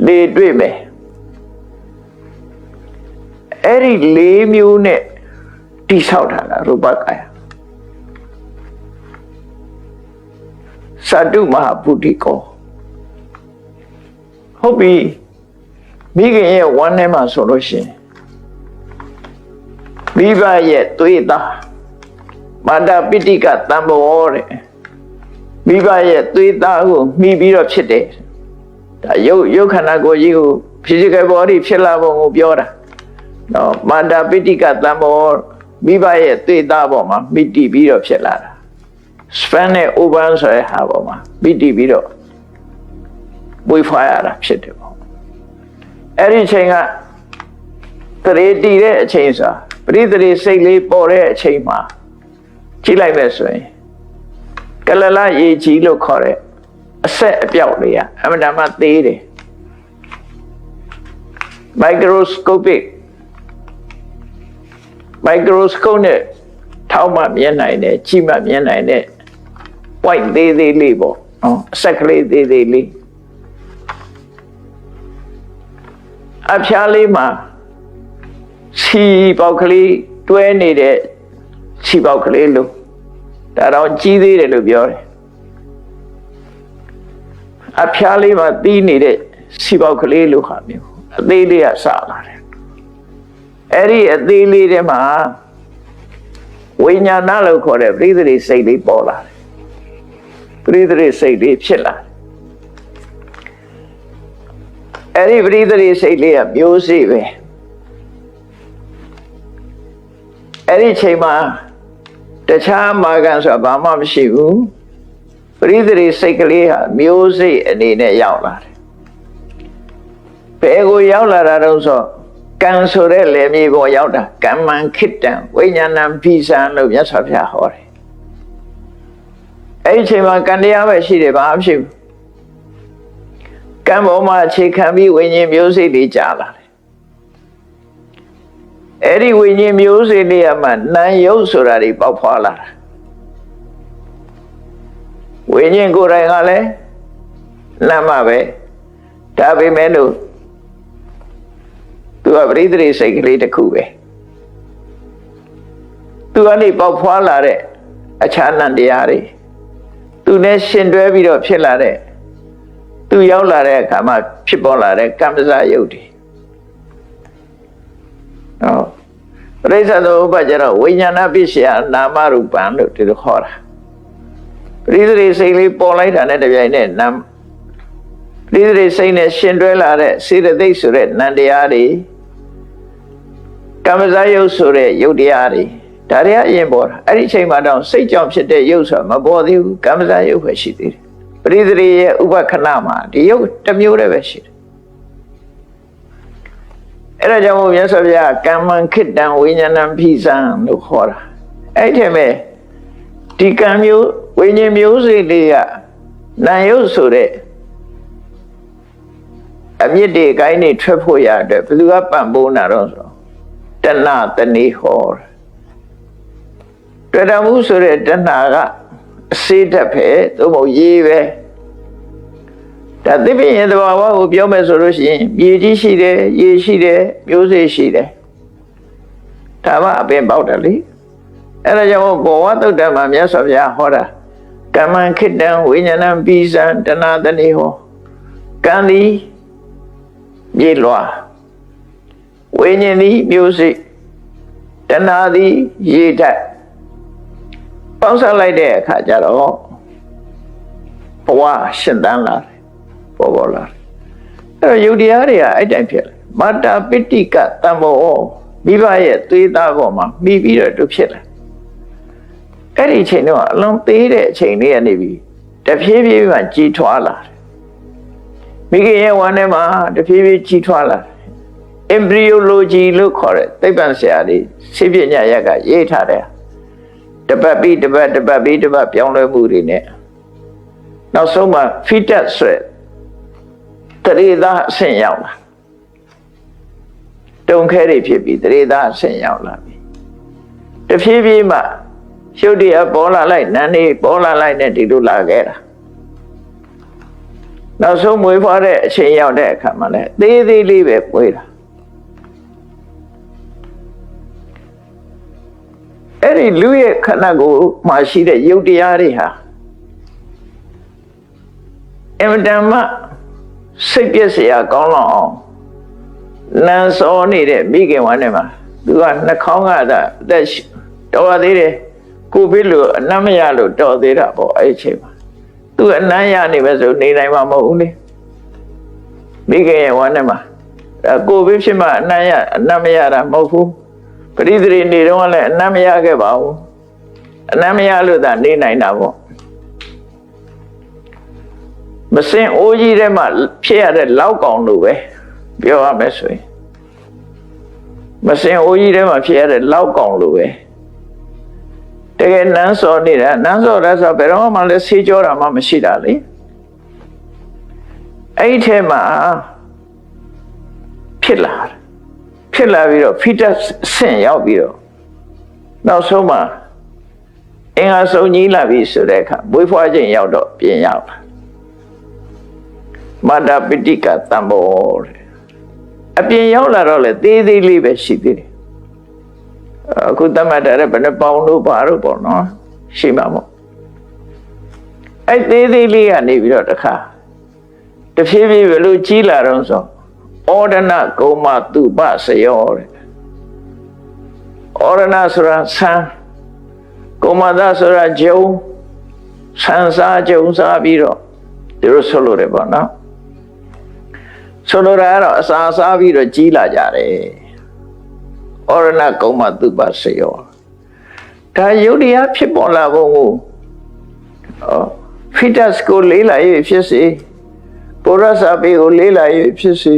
လေတွေ့မယ်အဲ့ဒီ4 မျိုးနဲ့တိဆောက်ထားတာရူပကာယသတုမဟာပုတိကောဟုတ်ပြီမိခင်ရဲ့ဝမ်းထဲမှာဆိုလို့ရှိရင်မိဘရဲ့သွေးသားမာတာပိဋိကတံဘောတဲ့မိဘရဲ့သွေးသားကိုမှီပြီးတော့ဖြစ်တယ်ဒါရုပ်ခန္ဓာကိုယ်ကြီးကို physical body ဖြစ်လာပုံကိုပြောတာနော်မာတာပိဋိကတံဘောမိဘရဲ့သွေးသားပေါ်မှာမိတိပြီးတော့ဖြစ်လာတာ span နဲ့ ovan ဆိုတဲ့ဟာပေါ်မှာမိတိပြီးတော့ပွေးဖွားရတာဖြစ်တယ်ပေါ့အဲ့ဒီအချိန်ကတရေတီတဲ့အချိန်ဆိုပရိသေစိတ်လေးပေါ်တဲ့အချိန်မှာကြည့်လိုက်မယ်ဆိုရင်ကလလရေကြီးလို့ခေါ်တဲ့အဆက်အပြောက်တွေကအမှန်တမ်းသေးတယ် microscope နဲ့ထောက်မှမြင်နိုင်တယ်ကြည့်မှမြင်နိုင်တဲ့ white သေးလေးပေါ့နော်အဆက်ကလေးသေးလေးအဖျားလေးမှာခြေပေါက်ကလေးတွဲနေတဲ့ခြေပေါက်ကလေးလို့ဒါတော့ကြီးသေးတယ်လို့ပြောတယ်အဖျားလေးမှာတီးနေတဲ့ခြေပေါက်ကလေးလို့ဟာမျိုးအသေးလေးကစလာတယ်အဲ့ဒီအသေးလေးထဲမှာဝိညာဏလို့ခေါ်တဲ့ပရိသေစိတ်လေးပေါ်လာတယ်ပရိသေစိတ်လေးဖြစ်လာတယ်အဲ့ဒီပရိသေစိတ်လေးကမျိုးစေ့ပဲအဲ့ဒီချိန်မှာတခြားမာကန်ဆိုတာဘာမှမရှိဘူးပရိသေစိတ်ကလေးဟာမျိုးစေ့အနေနဲ့ရောက်လာတယ်ဘယ်ကိုရောက်လာတာတော့ဆိုကံဆိုတဲ့လေမြေပေါ်ရောက်တာကမ္မံခိတံဝိညာဏံဖိစံလို့မြတ်စွာဘုရားဟောတယ်အဲ့ဒီချိန်မှာကံတရားပဲရှိတယ်ဘာမှမရှိဘူး ံပေါ်မှာအခြေခံပြီးဝိညာဉ်မျိုးစိတ်တွေကြာလာတယ်အဲ့ဒီဝိညာဉ်မျိုးစိတ်တွေကမှနာယုတ်ဆိုတာတွေပေါက်ဖွာလာတာဝိညာဉ်ကိုယ်တိုင်ကလည်းနာမပဲဒါပေမဲ့လို့သူကပရိသေစိတ်ကလေးတစ်ခုပဲသူကနေပေါက်ဖွာလာတဲ့အခြားနံတရားတွေသူနဲ့ရှင်တွဲပြီးတော့ဖြစ်လာတဲ့သူရောက်လာတဲ့အခါမှာဖြစ်ပေါ်လာတဲ့ကမ္မဇယုတ်တွေပရိစ္ဆေသမုပ္ပါဒ်ကျတော့ဝိညာဏပစ္စယနာမရူပံလို့ဒီလိုခေါ်တာပရိသေစိတ်လေးပေါ်လိုက်တာနဲ့တပြိုင်နက်နာပရိသေစိတ်နဲ့ရှင်တွဲလာတဲ့စေတသိက်ဆိုတဲ့နံတရားတွေကမ္မဇယုတ်ဆိုတဲ့ယုတ်တရားတွေဒါတွေကအရင်ပေါ်တာအဲ့ဒီအချိန်မှာတော့စိတ်ကြောင့်ဖြစ်တဲ့ယုတ်ဆိုတာမပေါ်သေးဘူးကမ္မဇယုတ်ပဲရှိသေးတယ်ပရိသေရဲ့ဥပခဏမှာဒီယုတ်တစ်မျိုးတည်းပဲရှိတယ်အဲ့ဒါကြောင့်မို့မြတ်စွာဘုရားကမ္မံခိတံဝိညာဏံဖိစံလို့ခေါ်တာအဲ့ဒီမဲ့ဒီကံမျိုးဝိညာဉ်မျိုးစိတ်လေးကနာယုတ်ဆိုတဲ့အမြင့်တွေအကိုင်းတွေထွက်ဖို့ရတဲ့ဘယ်သူကပံ့ပိုးနာတော့ဆိုတဏှတဏိဟောတွေ့တော်မူဆိုတဲ့တဏှာကအစေးတက်ပဲသို့မဟုတ်ရေးပဲဒါသိပင်ရဲ့သဘာဝကိုပြောမယ်ဆိုလို့ရှိရင်မြေကြီးရှိတယ်ရေရှိတယ်မျိုးစေ့ရှိတယ်ဒါမှအပင်ပေါက်တယ်လေအဲ့ဒါကြောင့်ဘောဝတုတ်တံမှာမြတ်စွာဘုရားဟောတာကမ္မံခိတံဝိညာဏံပိစံတဏှတဏိဟောကံသည်မြေလွှာဝိညာဉ်သည်မျိုးစေ့တဏှာသည်ရေဓာတ်ပေါင်းစပ်လိုက်တဲ့အခါကျတော့ဘဝရှင်သန်လာတယ်ပေါ်လာတယ်အဲ့တော့ယုတ်တရားတွေကအဲ့တိုင်းဖြစ်လာမာတာပိဋိကတံဘောမိဘရဲ့သွေးသားပေါ်မှာမိပြီးတော့သူဖြစ်လာအဲ့ဒီအချိန်တော့အလွန်သေးတဲ့အချိန်လေးကနေပြီးတဖြည်းဖြည်းမှကြီးထွားလာတယ်မိခင်ရဲ့ဝမ်းထဲမှာတဖြည်းဖြည်းကြီးထွားလာတယ် embryology လို့ခေါ်တဲ့သိပ္ပံဆရာတွေဆေးပညာရက်ကရေးထားတယ်တပတ်ပြီးတပတ်ပြောင်းလဲမှုတွေနဲ့နောက်ဆုံးမှ fetus ဆိုတဲ့တရေသားအဆင့်ရောက်လာတုံခဲတွေဖြစ်ပြီးတရေသားအဆင့်ရောက်လာပြီတဖြည်းဖြည်းမှရှုပ်တရားပေါ်လာလိုက်နန်းနေပေါ်လာလိုက်နဲ့ဒီလိုလာခဲ့တာနောက်ဆုံးမွေးဖွားတဲ့အချိန်ရောက်တဲ့အခါမှာလည်းသေးသေးလေးပဲမွေးတာအဲ့ဒီလူရဲ့ခန္ဓာကိုယ်မှာရှိတဲ့ယုတ်တရားတွေဟာအမတန်မှစိတ်ပြည့်စရာကောင်းလောက်အောင်နန်းစောနေတဲ့မိခင်ဝမ်းထဲမှာသူကနှာခေါင်းကသာအသက်တော်သေးတယ်ကိုဗစ်လို့အနမ်းမရလို့တော်သေးတာပေါ့အဲ့ဒီအချိန်မှာသူအနမ်းရနေမယ်ဆိုနေနိုင်မှာမဟုတ်ဘူးလေမိခင်ရဲ့ဝမ်းထဲမှာကိုဗစ်ဖြစ်မှအနမ်းမရတာမဟုတ်ဘူးပရိသေနေတော့လည်းအနမ်းမရခဲ့ပါဘူးအနမ်းမရလို့သာနေနိုင်တာပေါ့မစင်အိုးကြီးထဲမှာဖြစ်ရတဲ့လောက်ကောင်လို့ပဲပြောရမယ်ဆိုရင်မစင်အိုးကြီးထဲမှာဖြစ်ရတဲ့လောက်ကောင်လို့ပဲတကယ်နန်းစောနေတာနန်းစောရဆိုဘယ်တော့မှလည်းဆေးကြောတာမှမရှိတာလေအဲ့ဒီထဲမှာဖြစ်လာပြီးတော့ fetus ဆင့်ရောက်ပြီးတော့နောက်ဆုံးမှာအင်္ဂါစုံကြီးလာပြီဆိုတဲ့အခါမွေးဖွားခြင်းရောက်တော့ပြင်ရောက်လာမာတာပိဋိကတံဘောအပြင်ရောက်လာတော့လေသေးသေးလေးပဲရှိသေးတယ်အခုတမတ်တာဘယ်နှပေါင်းလို့ပါတော့ပေါ့နော်ရှိမှာပေါ့အဲ့သေးသေးလေးကနေပြီးတော့တခါတဖြည်းဖြည်းဘယ်လိုကြီးလာတော့ဆိုဩဒနာကုမတုပစယောတဲ့ဩဒနာဆိုတာဆန်းကုမတာဆိုတာဂျုံဆန်းစားဂျုံစားပြီးတော့ဒီလိုဆိုလို့တယ်ပေါ့နော်ဆိုလိုတာကတော့အစာစားပြီးတော့ကြီးလာကြတယ်ဩရဏကုမတုပစေယောဒါယုတ်တရားဖြစ်ပေါ်လာပုံကိုfetus ကိုလေးလာရေးဖြစ်စေပုရသပေကိုလေးလာရေးဖြစ်စေ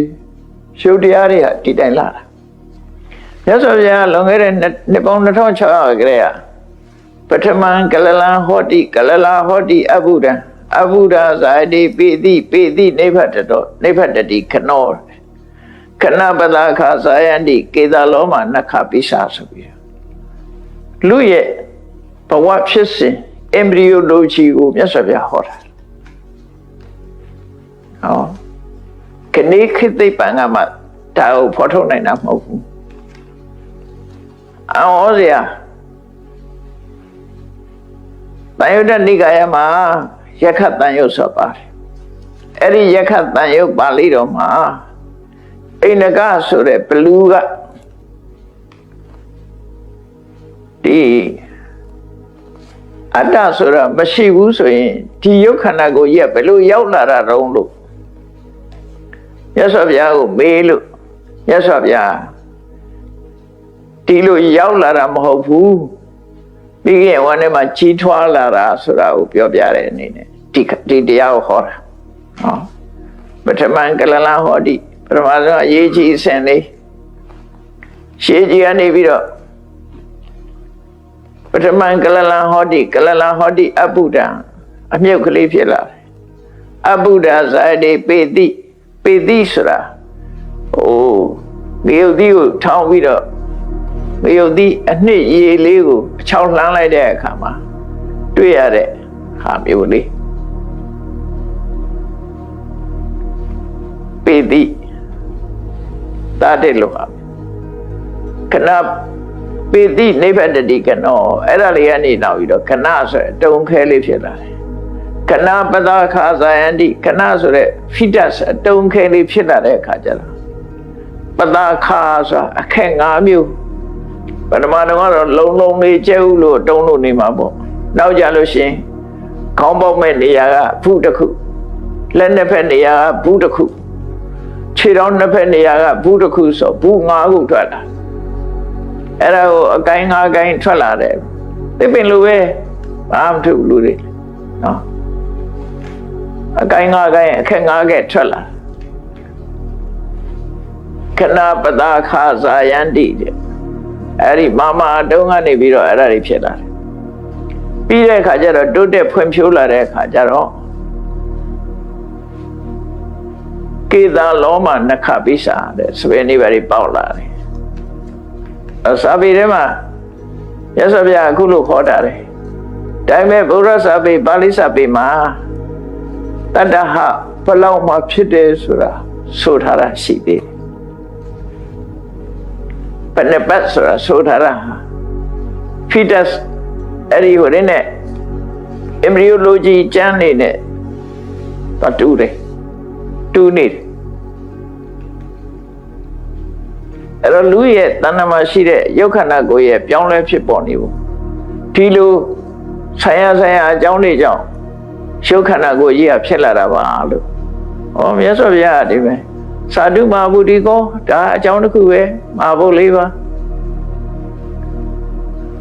ယုတ်တရားတွေကတည်တိုင်လာတာမြတ်စွာဘုရားလွန်ခဲ့တဲ့နှစ်ပေါင်း2600ကလေးကပထမကလလဟောတိကလလာဟောတိအဘုဒ္ဓ အဘုဒ္ဓဇာတိပိတိနိဗ္ဗတတိခနောခဏပဒါခာဇာယန္တိကေသာလောမနခပိစာဆိုပြီးလူရဲ့ဘဝဖြစ်စဉ်အင်ဘရီယိုလိုဂျီကိုမြတ်စွာဘုရားဟောတာဟောခဏခိသိပ္ပံကမှဒါကိုဖော်ထုတ်နိုင်တာမဟုတ်ဘူးအော်စရာတန်ယုတ်တနိကာယမှာယက္ခတန်ယုတ်ဆိုပါတယ်အဲ့ဒီယက္ခတန်ယုတ်ပါဠိတော်မှာအိန္ဒကဆိုတဲ့ဘလူးကဒီအတ္တဆိုတာမရှိဘူးဆိုရင်ဒီယုတ်ခန္ဓာကိုရက်ဘယ်လိုရောက်လာတာတုံးလို့မြတ်စွာဘုရားကိုမေးလို့မြတ်စွာဘုရားဒီလိုရောက်လာတာမဟုတ်ဘူးပြီးရင်ဝမ်းထဲမှာကြီးထွားလာတာဆိုတာကိုပြောပြတဲ့အနေနဲ့ဒီတရားကိုဟောတာဟောပထမကလလဟောတိပထမဆုံးအရေးကြီးအစဉ်လေးရှေးကြီးကနေပြီးတော့ပထမကလလဟောတိအဘုဒ္ဓအမြုပ်ကလေးဖြစ်လာတယ်အဘုဒ္ဓဇာတိပေတိဆိုတာဂေယုတိကိုထောင်းပြီးတော့ဂေယုတိအနှစ်ရေလေးကိုအချောင်းလှမ်းလိုက်တဲ့အခါမှာတွေ့ရတဲ့ဟာမျိုးလေးပေတိတာတဲ့လို့ဟာခဏပေတိနိဗ္ဗတတိကနောအဲ့ဒါလေးကနေနောက်ပြီးတော့ခဏဆိုတုံခဲလေးဖြစ်လာတယ်ခဏပဒါခာဇာယန္တိခဏဆိုတဲ့ဖိတတ်အတုံခဲလေးဖြစ်လာတဲ့အခါကျတော့ပဒါခာဆိုတာအခက်၅မျိုးပထမတော့လုံးလေးကျဲဥလို့တုံးလို့နေမှာပေါ့နောက်ကြလို့ရှင်ခေါင်းပေါက်မဲ့နေရာကဘူးတစ်ခုလက်နှစ်ဖက်နေရာကဘူးတစ်ခုခြေထောက်နှစ်ဖက်နေရာကဘူးတစ်ခုဆိုဘူး၅ခုထွက်လာအဲ့ဒါကိုအကိုင်း၅ကိုင်းထွက်လာတယ်သိပင်လိုပဲဘာမှမထုတ်လူတွေနော်အကိုင်း၅ကိုင်းအခက်၅ကဲထွက်လာခဏပဒါခာဇာယန္တိတဲ့အဲ့ဒီမာတုံးကနေပြီးတော့အဲ့ဒါတွေဖြစ်လာတယ်ပြီးတဲ့အခါကျတော့တိုးတက်ဖွံ့ဖြိုးလာတဲ့အခါကျတော့ကေသာလောမနခပိစာတဲ့စပယ်နေပါတွေပေါက်လာတယ်စာပေထဲမှာရသော်ဗျာအခုလို့ခေါ်တာတယ်ဒါပေမဲ့ဗုဒ္ဓစာပေပါဠိစာပေမှာတတ္တဟဘလောက်မှဖြစ်တယ်ဆိုတာဆိုထားတာရှိသေးတယ်ဘယ်နှပတ်ဆိုတာဆိုထားတာဖီတက်အဲ့ဒီဟိုတဲ့ embryology ကျမ်းနေနဲ့တူတယ်တူနေတယ်အဲ့တော့လူရဲ့တဏ္ဍာမှာရှိတဲ့ယုတ်ခန္ဓာကိုယ်ရဲ့ပြောင်းလဲဖြစ်ပေါ်နေဘူးဒီလိုဆိုင်ရာအကြောင်းတွေကြောင့်ယုတ်ခန္ဓာကိုယ်ကြီးကဖြစ်လာတာပါလို့ဟောမြတ်စွာဘုရားဒီပဲသာဓုမဟာဗုဒ္ဓီကောဒါအကြောင်းတစ်ခုပဲမဟာဗုဒ္ဓလေးပါ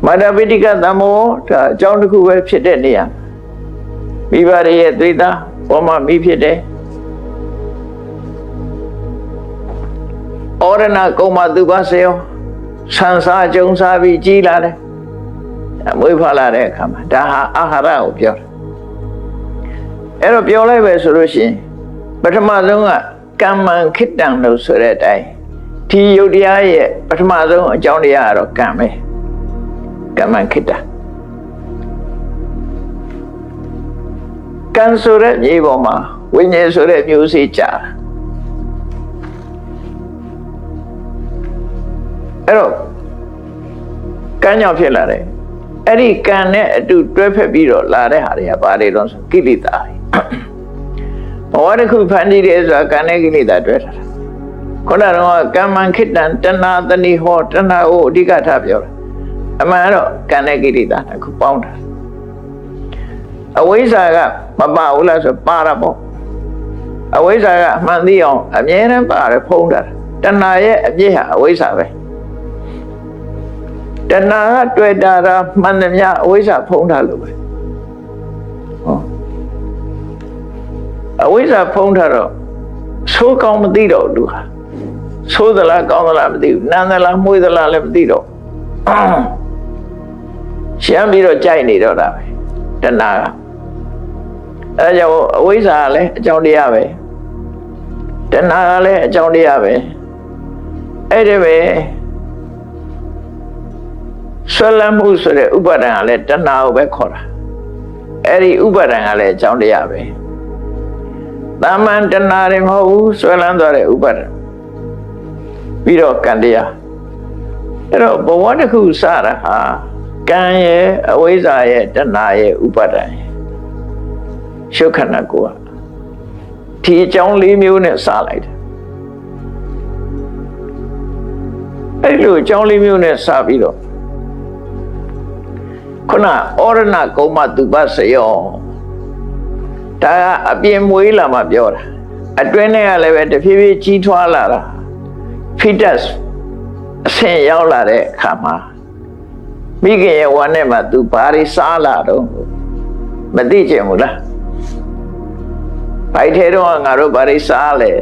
မတ္တပိဋကသမောဒါအကြောင်းတစ်ခုပဲဖြစ်တဲ့နေရာမိဘတွေရဲ့သွေးသားပေါ်မှာမိဖြစ်တယ်ဩရဏကုမ္မသူပါစေယောဆန်စားကြုံစားပြီးကြီးလာတယ်အမွေးဖွားလာတဲ့အခါမှာဒါဟာအာဟာရကိုပြောတယ်အဲ့တော့ပြောလိုက်ပဲဆိုလို့ရှိရင်ပထမဆုံးကကမ္မံခိတ္တံလို့ဆိုတဲ့အတိုင်းဒီယုတ်တရားရဲ့ပထမဆုံးအကြောင်းတရားကတော့ကံပဲကမ္မံခိတ္တကံဆိုတဲ့မြေပေါ်မှာဝိညာဉ်ဆိုတဲ့မျိုးစေ့ကြာအဲ့တော့ကံကြောင့်ဖြစ်လာတယ်အဲ့ဒီကံနဲ့အတူတွဲဖက်ပြီးတော့လာတဲ့ဟာတွေကဘာတွေတော့ဆိုကိလေသာဘဝတစ်ခုဖန်တီးတယ်ဆိုတာကံနဲ့ကိလေသာတွဲထားတာခုနကတော့ကမ္မံခိတ္တံတဏှာတဏိဟောတဏှာကိုအဓိကထားပြောတာအမှန်တော့ကံနဲ့ကိလေသာတစ်ခုပေါင်းတာအဝိဇ္ဇာကမပါဘူးလားဆိုပါတာပေါ့အဝိဇ္ဇာကအမှန်သိအောင်အမြဲတမ်းပါတယ်ဖုံးတာတဏှာရဲ့အပြည့်ဟာအဝိဇ္ဇာပဲတဏှာကတွေ့တာမှန်သမျှအဝိဇ္ဇာဖုံးထားလို့ပဲဟောအဝိဇ္ဇာဖုံးထားတော့ဆိုးကောင်းမသိတော့လူဟာဆိုးသလားကောင်းသလားမသိဘူးနန်းသလားမှုေးသလားလည်းမသိတော့ရှမ်းပြီးတော့ကြိုက်နေတော့တာပဲတဏှာက အဲဒါကြောင့်အဝိဇ္ဇာလည်းအကြောင်းတရားပဲတဏှာကလည်းအကြောင်းတရားပဲအဲ့ဒီပဲဆွဲလန်းမှုဆိုတဲ့ဥပါဒံကလည်းတဏှာကိုပဲခေါ်တာအဲ့ဒီဥပါဒံကလည်းအကြောင်းတရားပဲတာမန်တဏှာတွေမဟုတ်ဘူးဆွဲလန်းသွားတဲ့ဥပါဒံပြီးတော့ကံတရားအဲ့တော့ဘဝတစ်ခုစတာဟာကံရဲ့အဝိဇ္ဇာရဲ့တဏှာရဲ့ဥပါဒံရဲ့ရှုခဏကိုဒီအကြောင်း၄မျိုးနဲ့စလိုက်တယ်အဲ့လိုအကြောင်း၄မျိုးနဲ့စပြီးတော့ခုနဩရဏကုမ္မတုပစယောဒါကအပြင်မွေးလာမှပြောတာအတွင်းထဲကလည်းပဲတဖြည်းဖြည်းကြီးထွားလာတာဖိတတ်အဆင့်ရောက်လာတဲ့အခါမှာမိခင်ရဲ့ဝမ်းထဲမှာသူဘာတွေစားလာတော့မသိချင်ဘူးလားဘိုက်ထဲတော့ငါတို့ဘာတွေစားလဲ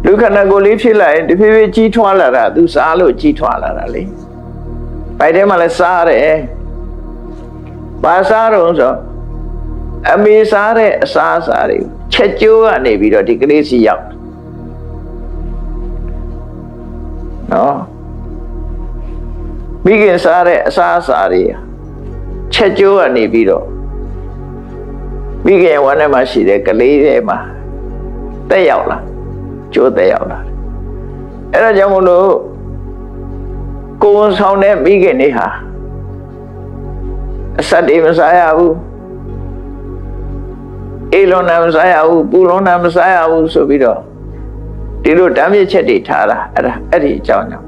လူခန္ဓာကိုယ်လေးဖြစ်လာရင်တဖြည်းဖြည်းကြီးထွားလာတာသူစားလို့ကြီးထွားလာတာလေဘိုက်ထဲမှာလည်းစားတယ်ဘာစားတော့ဆိုအမေစားတဲ့အစားအစာတွေချက်ကျိုးကနေပြီးတော့ဒီကလေးစီရောက်နော်မိခင်စားတဲ့အစားအစာတွေချက်ကျိုးကနေပြီးတော့မိခင်ဝမ်းထဲမှာရှိတဲ့ကလေးတွေမှာတက်ရောက်လာကျိုးတက်ရောက်လာအဲ့ဒါကြောင့်မလို့ကိုယ်ဝန်ဆောင်တဲ့မိခင်တွေဟာအစတွေမစားရဘူးအေးလုံးနဲ့မစားရဘူးပူလုံးနဲ့မစားရဘူးဆိုပြီးတော့ဒီလိုဓာမြစ်ချက်တွေထားတာအဲ့ဒီအကြောင်းကြောင့်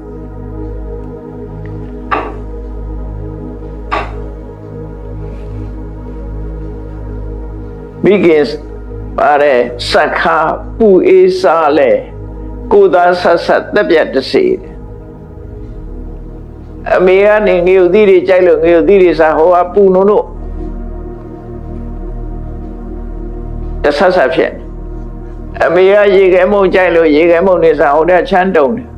မိခင်ပါတယ်စက္ခပူအေးစားလဲကိုယ်သာဆက်ဆက်တက်ပြတ်တစေအမေကနေငရုတ်သီးတွေကြိုက်လို့ငရုတ်သီးတွေစားဟိုကပူနုံတို့တဆက်ဆက်ဖြစ်အမေကရေခဲမုံကြိုက်လို့ရေခဲမုံနေစားဟိုတဲ့ချမ်းတုံတယ်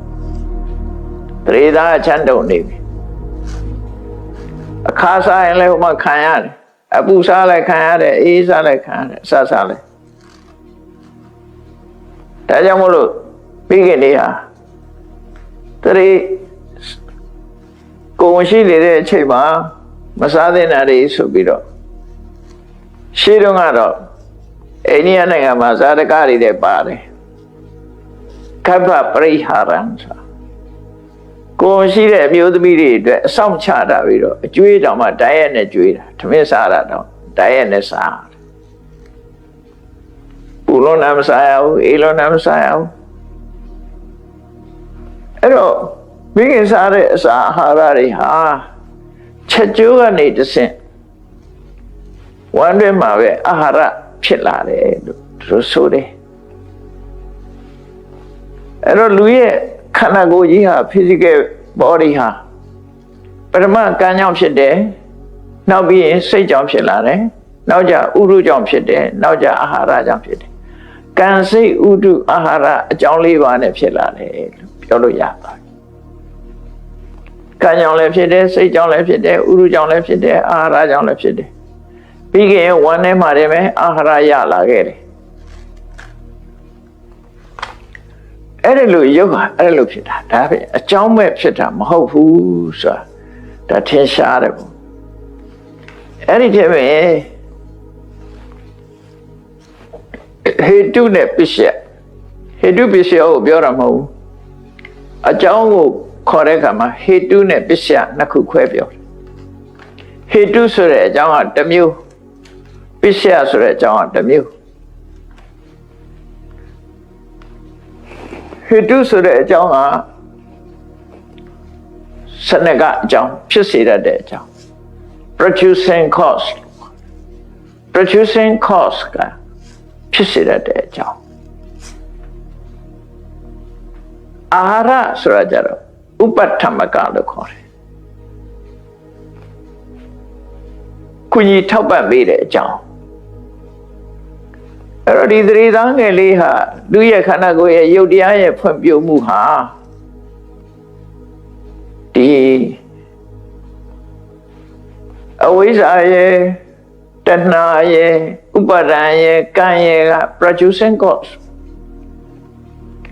တရေသားချမ်းတုံနေပြီအခါစားရင်လည်းဟိုမှာခံရတယ်အပူစားလည်းခံရတယ်အေးစားလည်းခံရတယ်အစားစားလည်းဒါကြောင့်မို့လို့မိခင်တွေဟာတရေကိုယ်ရှိနေတဲ့အချိန်မှာမစားသင့်တာတွေဆိုပြီးတော့ရှေးတုန်းကတော့အိန္ဒိယနိုင်ငံမှာဇာတကတွေလည်းပါတယ်ကပ္ပပရိဟာရံဆိုကိုယ်ရှိတဲ့အမျိုးသမီးတွေအတွက်အဆောင်ချတာပြီးတော့အကျွေးတောင်မှဓာတ်ရက်နဲ့ကျွေးတာထမင်းစားတာတော့ဓာတ်ရက်နဲ့စားပူလုံးနဲ့မစားရဘူးအေးလုံးနဲ့မစားရဘူးအဲ့တော့မိခင်စားတဲ့အစာအာဟာရတွေဟာချက်ကျိုးကနေတဆင့်ဝမ်းတွင်းမှာပဲအာဟာရဖြစ်လာတယ်လို့သူဆိုတယ်အဲ့တော့လူရဲ့ခန္ဓာကိုယ်ကြီးဟာ physical body ဟာပထမကံကြောင့်ဖြစ်တယ်နောက်ပြီးရင်စိတ်ကြောင့်ဖြစ်လာတယ်နောက်ကျဥရုကြောင့်ဖြစ်တယ်နောက်ကျအာဟာရကြောင့်ဖြစ်တယ်ကံစိတ်ဥတုအာဟာရအကြောင်း၄ပါးနဲ့ဖြစ်လာတယ်လို့ပြောလို့ရပါတယ်ကံကြောင့်လည်းဖြစ်တယ်စိတ်ကြောင့်လည်းဖြစ်တယ်ဥရုကြောင့်လည်းဖြစ်တယ်အာဟာရကြောင့်လည်းဖြစ်တယ်ပြီးခင်ဝမ်းထဲမှာတည်းပဲအာဟာရရလာခဲ့တယ်အဲ့ဒီလိုရုပ်ဟာအဲ့လိုဖြစ်တာဒါပဲအကြောင်းမဲ့ဖြစ်တာမဟုတ်ဘူးဆိုတာဒါထင်ရှားတယ်ပေါ့အဲ့ဒီတည်းပဲဟေတုနဲ့ပစ္စယဟေတုပစ္စယကိုပြောတာမဟုတ်ဘူးအကြောင်းကိုခေါ်တဲ့အခါမှာဟေတုနဲ့ပစ္စယနှစ်ခုခွဲပြောတယ်ဟေတုဆိုတဲ့အကြောင်းကတစ်မျိုးပစ္စယဆိုတဲ့အကြောင်းကတစ်မျိုးဟေတုဆိုတဲ့အကြောင်းကစနစ်ကအကြောင်းဖြစ်စေတတ်တဲ့အကြောင်း producing cause ကဖြစ်စေတတ်တဲ့အကြောင်းအာဟာရဆိုတာကြတော့ဥပဋ္ဌမကလို့ခေါ်တယ်ကုညီထောက်ပံ့ပေးတဲ့အကြောင်းအဲ့တော့ဒီသတိသားငယ်လေးဟာလူရဲ့ခန္ဓာကိုယ်ရဲ့ယုတ်တရားရဲ့ဖွံ့ဖြိုးမှုဟာဒီ အဝိဇ္ဇာရဲ့တဏှာရဲ့ဥပါဒံရဲ့ကံရဲ့က producing cause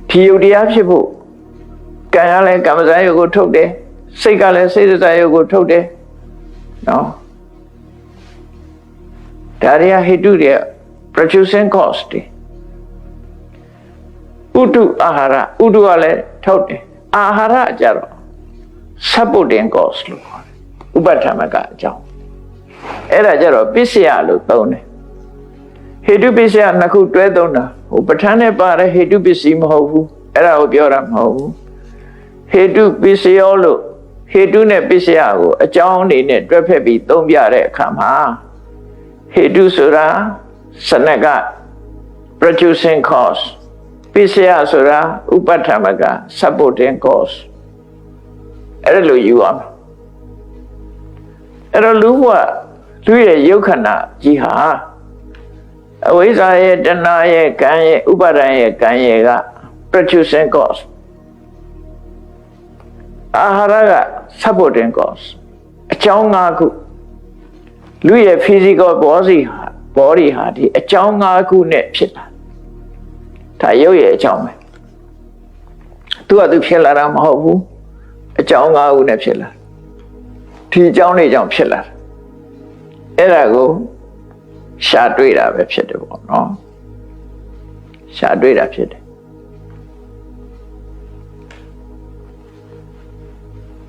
ဒီယုတ်တရားဖြစ်ဖို့ကံကလည်းကမ္မဇာယုတ်ကိုထုတ်တယ်စိတ်ကလည်းစိတ်ဇာယုတ်ကိုထုတ်တယ်နော်ဒါတွေကဟိတုတွေ producing cause တွေဥတုအာဟာရဥတုကလည်းထုတ်တယ်အာဟာရကြတော့ supporting cause လို့ခေါ်တယ်ဥပဋ္ဌာမကအကြောင်းအဲ့ဒါကြတော့ပစ္စယလို့သုံးတယ်ဟိတုပစ္စယနှစ်ခုတွဲသုံးတာဟိုပဋ္ဌာန်းနဲ့ပါတဲ့ဟိတုပစ္စည်းမဟုတ်ဘူးအဲ့ဒါကိုပြောတာမဟုတ်ဘူးဟိတုပစ္စယောလို့ဟိတုနဲ့ပစ္စယကိုအကြောင်းအနေနဲ့တွဲဖက်ပြီးသုံးပြတဲ့အခါမှာဟိတုဆိုတာစနက producing cause ပစ္စယဆိုတာဥပဋ္ဌာမက supporting cause အဲ့ဒါလို့ယူအောင်အဲ့တော့လူရဲ့ယုတ်ခဏကြီးဟာအဝိဇ္ဇာရဲ့တဏှာရဲ့ကံရဲ့ဥပါဒံရဲ့ကံရဲ့က producing cause အာဟာရက supporting cause အကြောင်း၅ခုလူရဲ့ physical body ဟာဒီအကြောင်း၅ခုနဲ့ဖြစ်လာဒါရုပ်ရဲ့အကြောင်းပဲသူဖြစ်လာတာမဟုတ်ဘူးအကြောင်း၅ခုနဲ့ဖြစ်လာဒီအကြောင်းတွေကြောင့်ဖြစ်လာအဲ့ဒါကိုရှာတွေ့တာပဲဖြစ်တယ်ပေါ့နော်ရှာတွေ့တာဖြစ်တယ်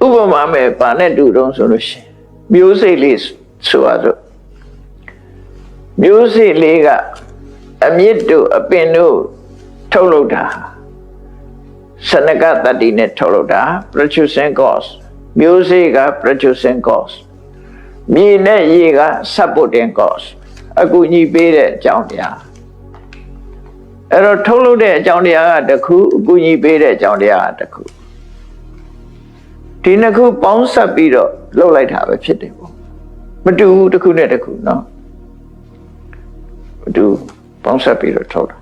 ဥပမာမဲ့ဗာနဲ့တူတုံးဆိုလို့ရှိရင်မျိုးစိတ်လေးဆိုရစို့မျိုးစိတ်လေးကအမြင့်တို့အပင်တို့ထုတ်လုပ်တာစနကတတ္တိနဲ့ထုတ်လုပ်တာ producing cause မျိုးစိတ်က producing cause မြေနဲ့ရေက supporting cause အကူအညီပေးတဲ့အကြောင်းတရားအဲ့တော့ထုတ်လုပ်တဲ့အကြောင်းတရားကတစ်ခုအကူအညီပေးတဲ့အကြောင်းတရားကတစ်ခုဒီနှစ်ခုပေါင်းစပ်ပြီးတော့လုပ်လိုက်တာပဲဖြစ်တယ်ပေါ့မတူဘူးတစ်ခုနဲ့တစ်ခုနော်မတူပေါင်းစပ်ပြီးတော့ထုတ်တာ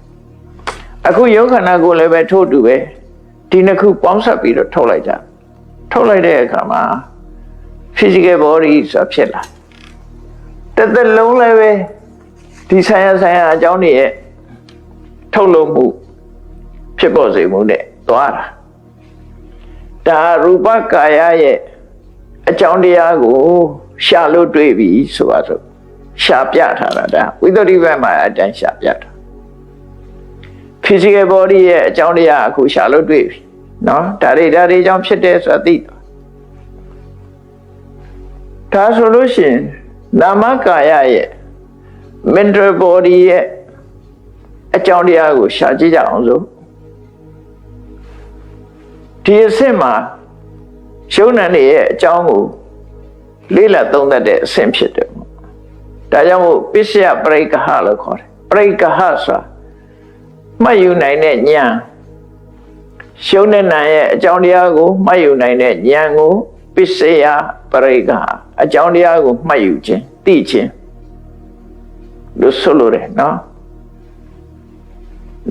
အခုယုတ်ခန္ဓာကိုလည်းပဲထို့တူပဲဒီနှစ်ခုပေါင်းစပ်ပြီးတော့ထုတ်လိုက်ကြထုတ်လိုက်တဲ့အခါမှာ physical body ဆိုဖြစ်လာတစ်သက်လုံးလည်းပဲဒီဆိုင်ရာအကြောင်းတွေရဲ့ထုတ်လုပ်မှုဖြစ်ပေါ်စေမှုနဲ့သွားတာဒါရူပကာယရဲ့အကြောင်းတရားကိုရှာလို့တွေ့ပြီဆိုပါစို့ရှာပြထားတာဒါဝိသုဒ္ဓိဘက်မှာအတိုင်းရှာပြတာ physical body ရဲ့အကြောင်းတရားအခုရှာလို့တွေ့ပြီနော်ဒါတွေကြောင့်ဖြစ်တယ်ဆိုတာသိဒါဆိုလို့ရှိရင်နာမကာယရဲ့ mental body ရဲ့အကြောင်းတရားကိုရှာကြည့်ကြအောင်စို့ဒီအဆင့်မှာရှုံးနံတွေရဲ့အကြောင်းကိုလေ့လာသုံးသပ်တဲ့အဆင့်ဖြစ်တယ်ဒါကြောင့်မို့ပစ္စယပရိက္ခဟလို့ခေါ်တယ်ပရိက္ခဟဆိုတာမှတ်ယူနိုင်တဲ့ဉာဏ်ရှုံးတဲ့နံရဲ့အကြောင်းတရားကိုမှတ်ယူနိုင်တဲ့ဉာဏ်ကိုပစ္စယပရိက္ခဟအကြောင်းတရားကိုမှတ်ယူခြင်းသိခြင်းလို့ဆိုလိုတယ်နော်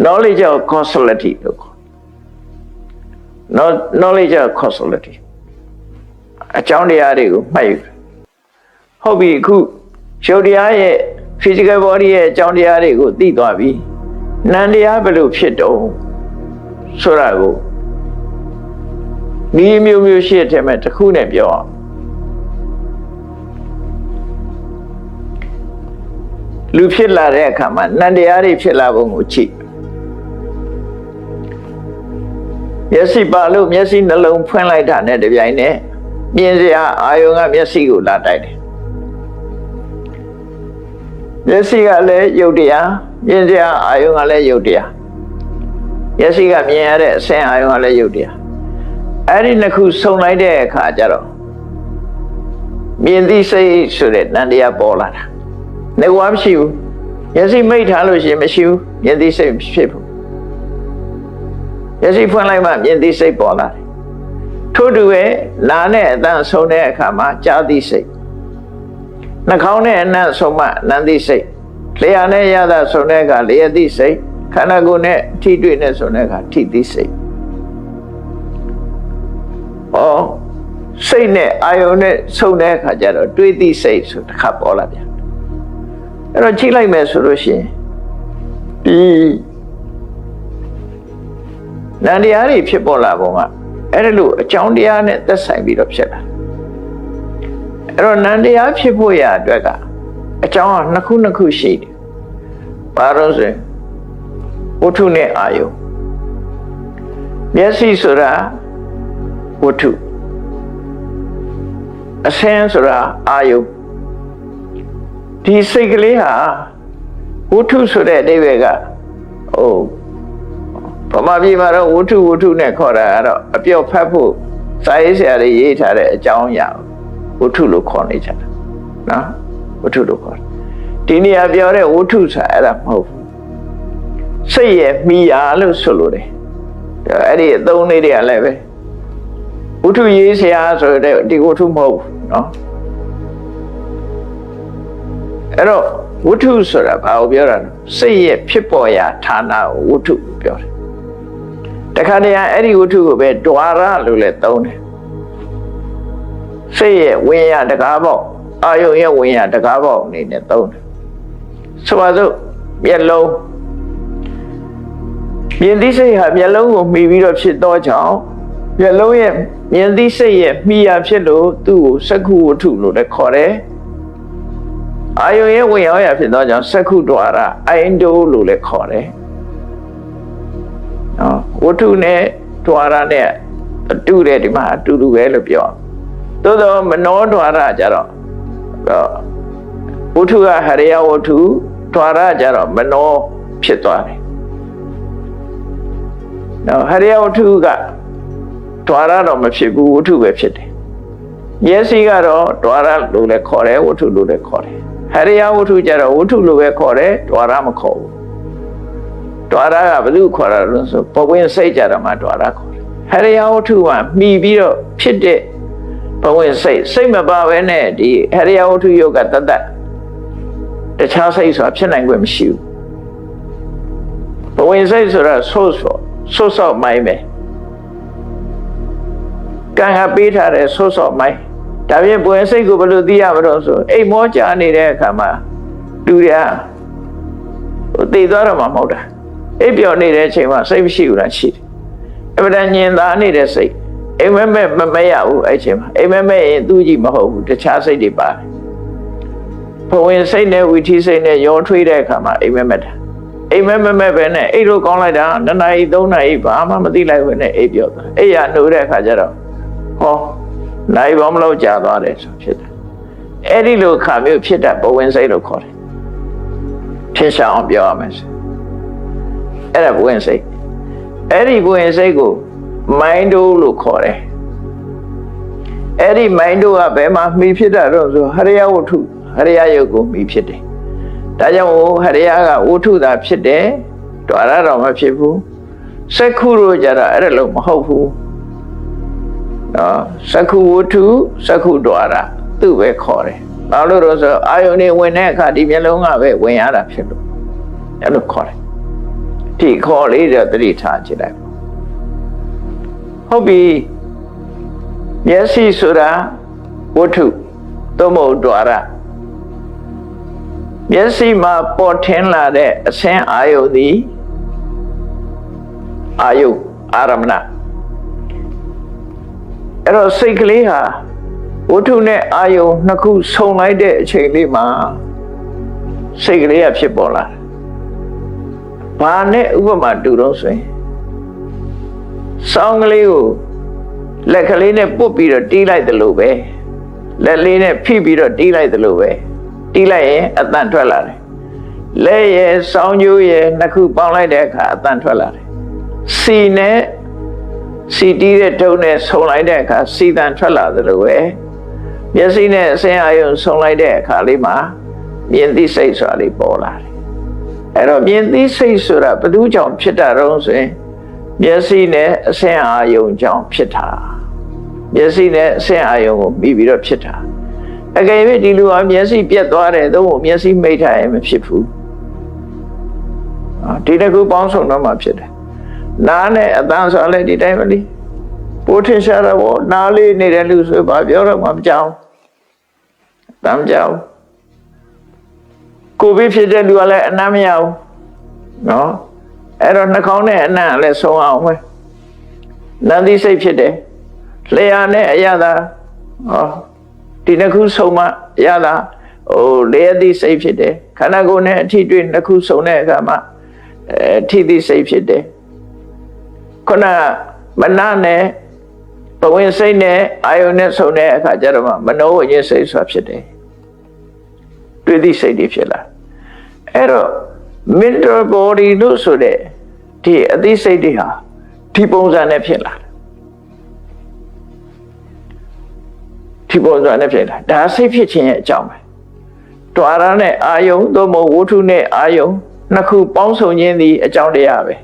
knowledge of causality လို့ခေါ်knowledge of causality အကြောင်းတရားတွေကိုမှတ်ယူဟုတ်ပြီအခုရုပ်တရားရဲ့ physical body ရဲ့အကြောင်းတရားတွေကိုသိသွားပြီနံတရားဘယ်လိုဖြစ်တုံးဆိုတာကိုဤမျိုးရှိတဲ့မဲ့တစ်ခုနဲ့ပြောအောင်လူဖြစ်လာတဲ့အခါမှာနံတရားတွေဖြစ်လာပုံကိုကြည့်မျက်စိပါလို့မျက်စိနှလုံးဖွင့်လိုက်တာနဲ့တပြိုင်နက်မြင်စရာအာယုံကမျက်စိကိုလာတိုက်တယ်မျက်စိကလည်းယုတ်တရားမြင်စရာအာယုံကလည်းယုတ်တရားမျက်စိကမြင်ရတဲ့အဆင့်အာယုံကလည်းယုတ်တရားအဲ့ဒီနှစ်ခုစုံလိုက်တဲ့အခါကျတော့မြင်သိစိတ်ဆိုတဲ့နံတရားပေါ်လာတာငါးမရှိဘူးမျက်စိမိတ်ထားလို့ရှိရင်မရှိဘူးမြင်သိစိတ်ဖြစ်ဘူးမျက်စိဖွင့်လိုက်မှမြင်သိစိတ်ပေါ်လာတယ်ထို့တူပဲနားနဲ့အသံဆုံတဲ့အခါမှာကြားသိစိတ်နှာခေါင်းနဲ့အနံ့ဆုံမှနံသိစိတ်လျှာနဲ့ရတာဆုံတဲ့အခါလျှာသိစိတ်ခန္ဓာကိုယ်နဲ့ထိတွေ့နဲ့ဆုံတဲ့အခါထိသိစိတ် စိတ်နဲ့အာယုံနဲ့ဆုံတဲ့အခါကျတော့တွေးသိစိတ်ဆိုတစ်ခါပေါ်လာပြန်အဲ့တော့ကြည့်လိုက်မယ်ဆိုလို့ရှိရင်ဒီနန္တရားတွေဖြစ်ပေါ်လာပုံကအဲ့ဒါလို့အကြောင်းတရားနဲ့သက်ဆိုင်ပြီးတော့ဖြစ်လာအဲ့တော့နန္တရားဖြစ်ဖို့ရအတွက်ကအကြောင်းကနှစ်ခုရှိတယ်ဘာလို့ဆိုရင်ဝတ္ထုနဲ့အာယုံမျက်စိဆိုတာဝတ္ထုအစင်းဆိုတာအာယုံဒီစိတ်ကလေးဟာဝတ္ထုဆိုတဲ့အဓိပ္ပာယ်ကဗမာပြည်မှာတော့ဝတ္ထုနဲ့ခေါ်တာကတော့အပြော့ဖတ်ဖို့စာရေးဆရာတွေရေးထားတဲ့အကြောင်းအရာဝတ္ထုလို့ခေါ်နေကြတာနော်ဝတ္ထုလို့ခေါ်တယ်ဒီနေရာပြောတဲ့ဝတ္ထုဆိုတာအဲ့ဒါမဟုတ်ဘူးစိတ်ရဲ့မိယာလို့ဆိုလို့တယ်အဲ့ဒီအသုံးလေးတွေကလည်းပဲဝတ္ထုရေးဆရာဆိုတဲ့ဒီဝတ္ထုမဟုတ်ဘူးနော်အဲ့တော့ဝတ္ထုဆိုတာဘာကိုပြောတာလဲစိတ်ရဲ့ဖြစ်ပေါ်ရာဌာနကိုဝတ္ထုလို့ပြောတယ်တခါတည်းအဲ့ဒီဝတ္ထုကိုပဲဒွါရလို့လည်းသုံးတယ်စိတ်ရဲ့ဝိညာဉ်တကားပေါက်အာယုံရဲ့ဝိညာဉ်တကားပေါက်အနေနဲ့သုံးတယ်ဆိုပါစို့မျက်လုံးမြင်သိစိတ်ဟာမျက်လုံးကိုမှီပြီးတော့ဖြစ်သောကြောင့်မျက်လုံးရဲ့မြင်သိစိတ်ရဲ့မှီရဖြစ်လို့သူ့ကိုစက္ခုဝတ္ထုလို့လည်းခေါ်တယ်အာယုံရဲ့ဝိညာဉ်ရဖြစ်သောကြောင့်စက္ခုဒွါရအိုင်ဒိုလို့လည်းခေါ်တယ်နော်ဝတ္ထုနဲ့ဒွါရနဲ့အတူတယ်ဒီမှာအတူတူပဲလို့ပြောသို့သောမနောဒွါရကြတော့ဝတ္ထုကဟရိယဝတ္ထုဒွါရကြတော့မနောဖြစ်သွားတယ်နော်ဟရိယဝတ္ထုကဒွါရတော့မဖြစ်ဘူးဝတ္ထုပဲဖြစ်တယ်မျက်စိကတော့ဒွါရလို့လည်းခေါ်တယ်ဝတ္ထုလို့လည်းခေါ်တယ်ဟရိယဝတ္ထုကြတော့ဝတ္ထုလို့ပဲခေါ်တယ်ဒွါရမခေါ်ဘူးဒွါရကဘယ်သူခေါ်တာလဲဆိုပဝင်းစိတ်ကြတော့မှဒွါရခေါ်တယ်ဟရိယဝတ္ထုကမှီပြီးတော့ဖြစ်တဲ့ပဝင်းစိတ်မပါဘဲနဲ့ဒီဟရိယဝတ္ထုယုတ်ကတတ်တခြားစိတ်ဆိုတာဖြစ်နိုင်ခွင့်မရှိဘူးပဝင်းစိတ်ဆိုတာဆိုးဆော့မိုင်းပဲကံကပေးထားတဲ့ဆိုးဆော့မိုင်းဒါပြင်ပဝင်းစိတ်ကိုဘယ်လိုသိရမလို့ဆိုအိမ်မောကြနေတဲ့အခါမှာလူတွေကသိသွားတော့မှမဟုတ်တာအိပ်ပျော်နေတဲ့အချိန်မှာစိတ်မရှိဘူးလားရှိတယ်အမှန်တန်ညင်သာနေတဲ့စိတ်အိမ်မက်ရဘူးအဲ့ချိန်မှာအိမ်မက်ရင်သူ့ကြည့်မဟုတ်ဘူးတခြားစိတ်တွေပါတယ်ဘဝင်စိတ်နဲ့ဝီထီစိတ်နဲ့ရောထွေးတဲ့အခါမှာအိမ်မက်တာအိမ်မက်ပဲနဲ့အိတ်လို့ကောင်းလိုက်တာ2နာရီ3နာရီဘာမှမသိလိုက်ဘူးနဲ့အိပ်ပျော်သွားအိပ်ရနှိုးတဲ့အခါကျတော့ဟောနိုင်ဘောမလို့ကြာသွားတယ်ဆိုဖြစ်တယ်အဲ့ဒီလိုခါမျိုးဖြစ်တဲ့ဘဝင်စိတ်လို့ခေါ်တယ်ထင်ရှားအောင်ပြောရမယ်အဲ့ဒါဘဝင်စိတ်အဲ့ဒီဘဝင်စိတ်ကိုမိုင်းတို့လို့ခေါ်တယ်အဲ့ဒီမိုင်းတို့ကဘယ်မှာမှီဖြစ်တာတော့ဆိုဟရိယဝတ္ထုဟရိယယုတ်ကိုမှီဖြစ်တယ်ဒါကြောင့်ဟရိယကဝတ္ထုသာဖြစ်တယ်ဒွါရတော့မဖြစ်ဘူးစက္ခုလို့ကြတာအဲ့ဒါလို့မဟုတ်ဘူးနော်စက္ခုဝတ္ထုစက္ခုဒွါရသူ့ပဲခေါ်တယ်ဘာလို့လို့ဆိုအာယုန်နဲ့ဝင်တဲ့အခါဒီမျက်လုံးကပဲဝင်ရတာဖြစ်လို့အဲ့လိုခေါ်တယ်ဒီခေါ်လေးတော့သတိထားကြည့်လိုက်ဟုတ်ပြီမျက်စိဆိုတာဝတ္ထုသို့မဟုတ်ဒွါရမျက်စိမှာပေါ်ထင်လာတဲ့အဆင်းအာယုသည်အာယုအာရမဏအဲ့တော့စိတ်ကလေးဟာဝတ္ထုနဲ့အာယုနှစ်ခုဆုံလိုက်တဲ့အချိန်လေးမှာစိတ်ကလေးကဖြစ်ပေါ်လာတယ်ဘာနဲ့ဥပမာတူတော့ဆိုရင်စောင်းကလေးကိုလက်ကလေးနဲ့ပုတ်ပြီးတော့တီးလိုက်တယ်လို့ပဲလက်လေးနဲ့ဖိပြီးတော့တီးလိုက်တယ်လို့ပဲတီးလိုက်ရင်အသံထွက်လာတယ်လက်ရဲ့စောင်းကျိုးရဲ့နှစ်ခုပေါင်းလိုက်တဲ့အခါအသံထွက်လာတယ်စီနဲ့စီတီးတဲ့ထုံနဲ့ဆုံလိုက်တဲ့အခါစီသံထွက်လာတယ်လို့ပဲမျက်စိနဲ့အစင်းအာယုံဆုံလိုက်တဲ့အခါလေးမှာမြင်သိစိတ်ဆိုတာလေးပေါ်လာတယ်အဲ့တော့မြင်သိစိတ်ဆိုတာဘယ်သူကြောင့်ဖြစ်တာတော့ဆိုရင်မျက်စိနဲ့အစင်းအာယုံကြောင့်ဖြစ်တာမျက်စိနဲ့အစင်းအာယုံကိုပြီးပြီးတော့ဖြစ်တာအကယ်၍ဒီလူဟာမျက်စိပြတ်သွားတယ်သို့မဟုတ်မျက်စိမိတ်ထားရင်မဖြစ်ဘူးဒီတစ်ခုပေါင်းစုံတော့မှဖြစ်တယ်နားနဲ့အသံဆိုလည်းဒီတိုင်းပဲလေတ ပိုထင်ရှားတော့နားလေးနေတဲ့လူဆိုဘာပြောတော့မှမကြောက်တမ်းကြောက်ကိုဗစ်ဖြစ်တဲ့လူကလည်းအနမ်းမရဘူးနော်အဲ့တော့နှာခေါင်းနဲ့အနံ့လည်းဆုံးအောင်ပဲနန္ဒီစိတ်ဖြစ်တယ်လျှာနဲ့အရသာဒီနှစ်ခုဆုံးမှအရသာလျှာသည့်စိတ်ဖြစ်တယ်ခန္ဓာကိုယ်နဲ့အထိတွေ့နှစ်ခုဆုံးတဲ့အခါမှာထိသည့်စိတ်ဖြစ်တယ်ခုနမနနဲ့ဘဝင်စိတ်နဲ့အာယုန်နဲ့ဆုံးတဲ့အခါကျတော့မနောဝိညာဉ်စိတ်ဆိုတာဖြစ်တယ်တွေ့သည့်စိတ်တွေဖြစ်လာအဲ့တော့ mental body လို့ဆိုတဲ့ဒီအသိစိတ်တွေဟာဒီပုံစံနဲ့ဖြစ်လာဒီပုံစံနဲ့ဖြစ်လာဒါစိတ်ဖြစ်ခြင်းရဲ့အကြောင်းပဲတွာရနဲ့အာယုံသို့မဟုတ်ဝတ္ထုနဲ့အာယုံနှစ်ခုပေါင်းစုံခြင်းသည်အကြောင်းတရားပဲ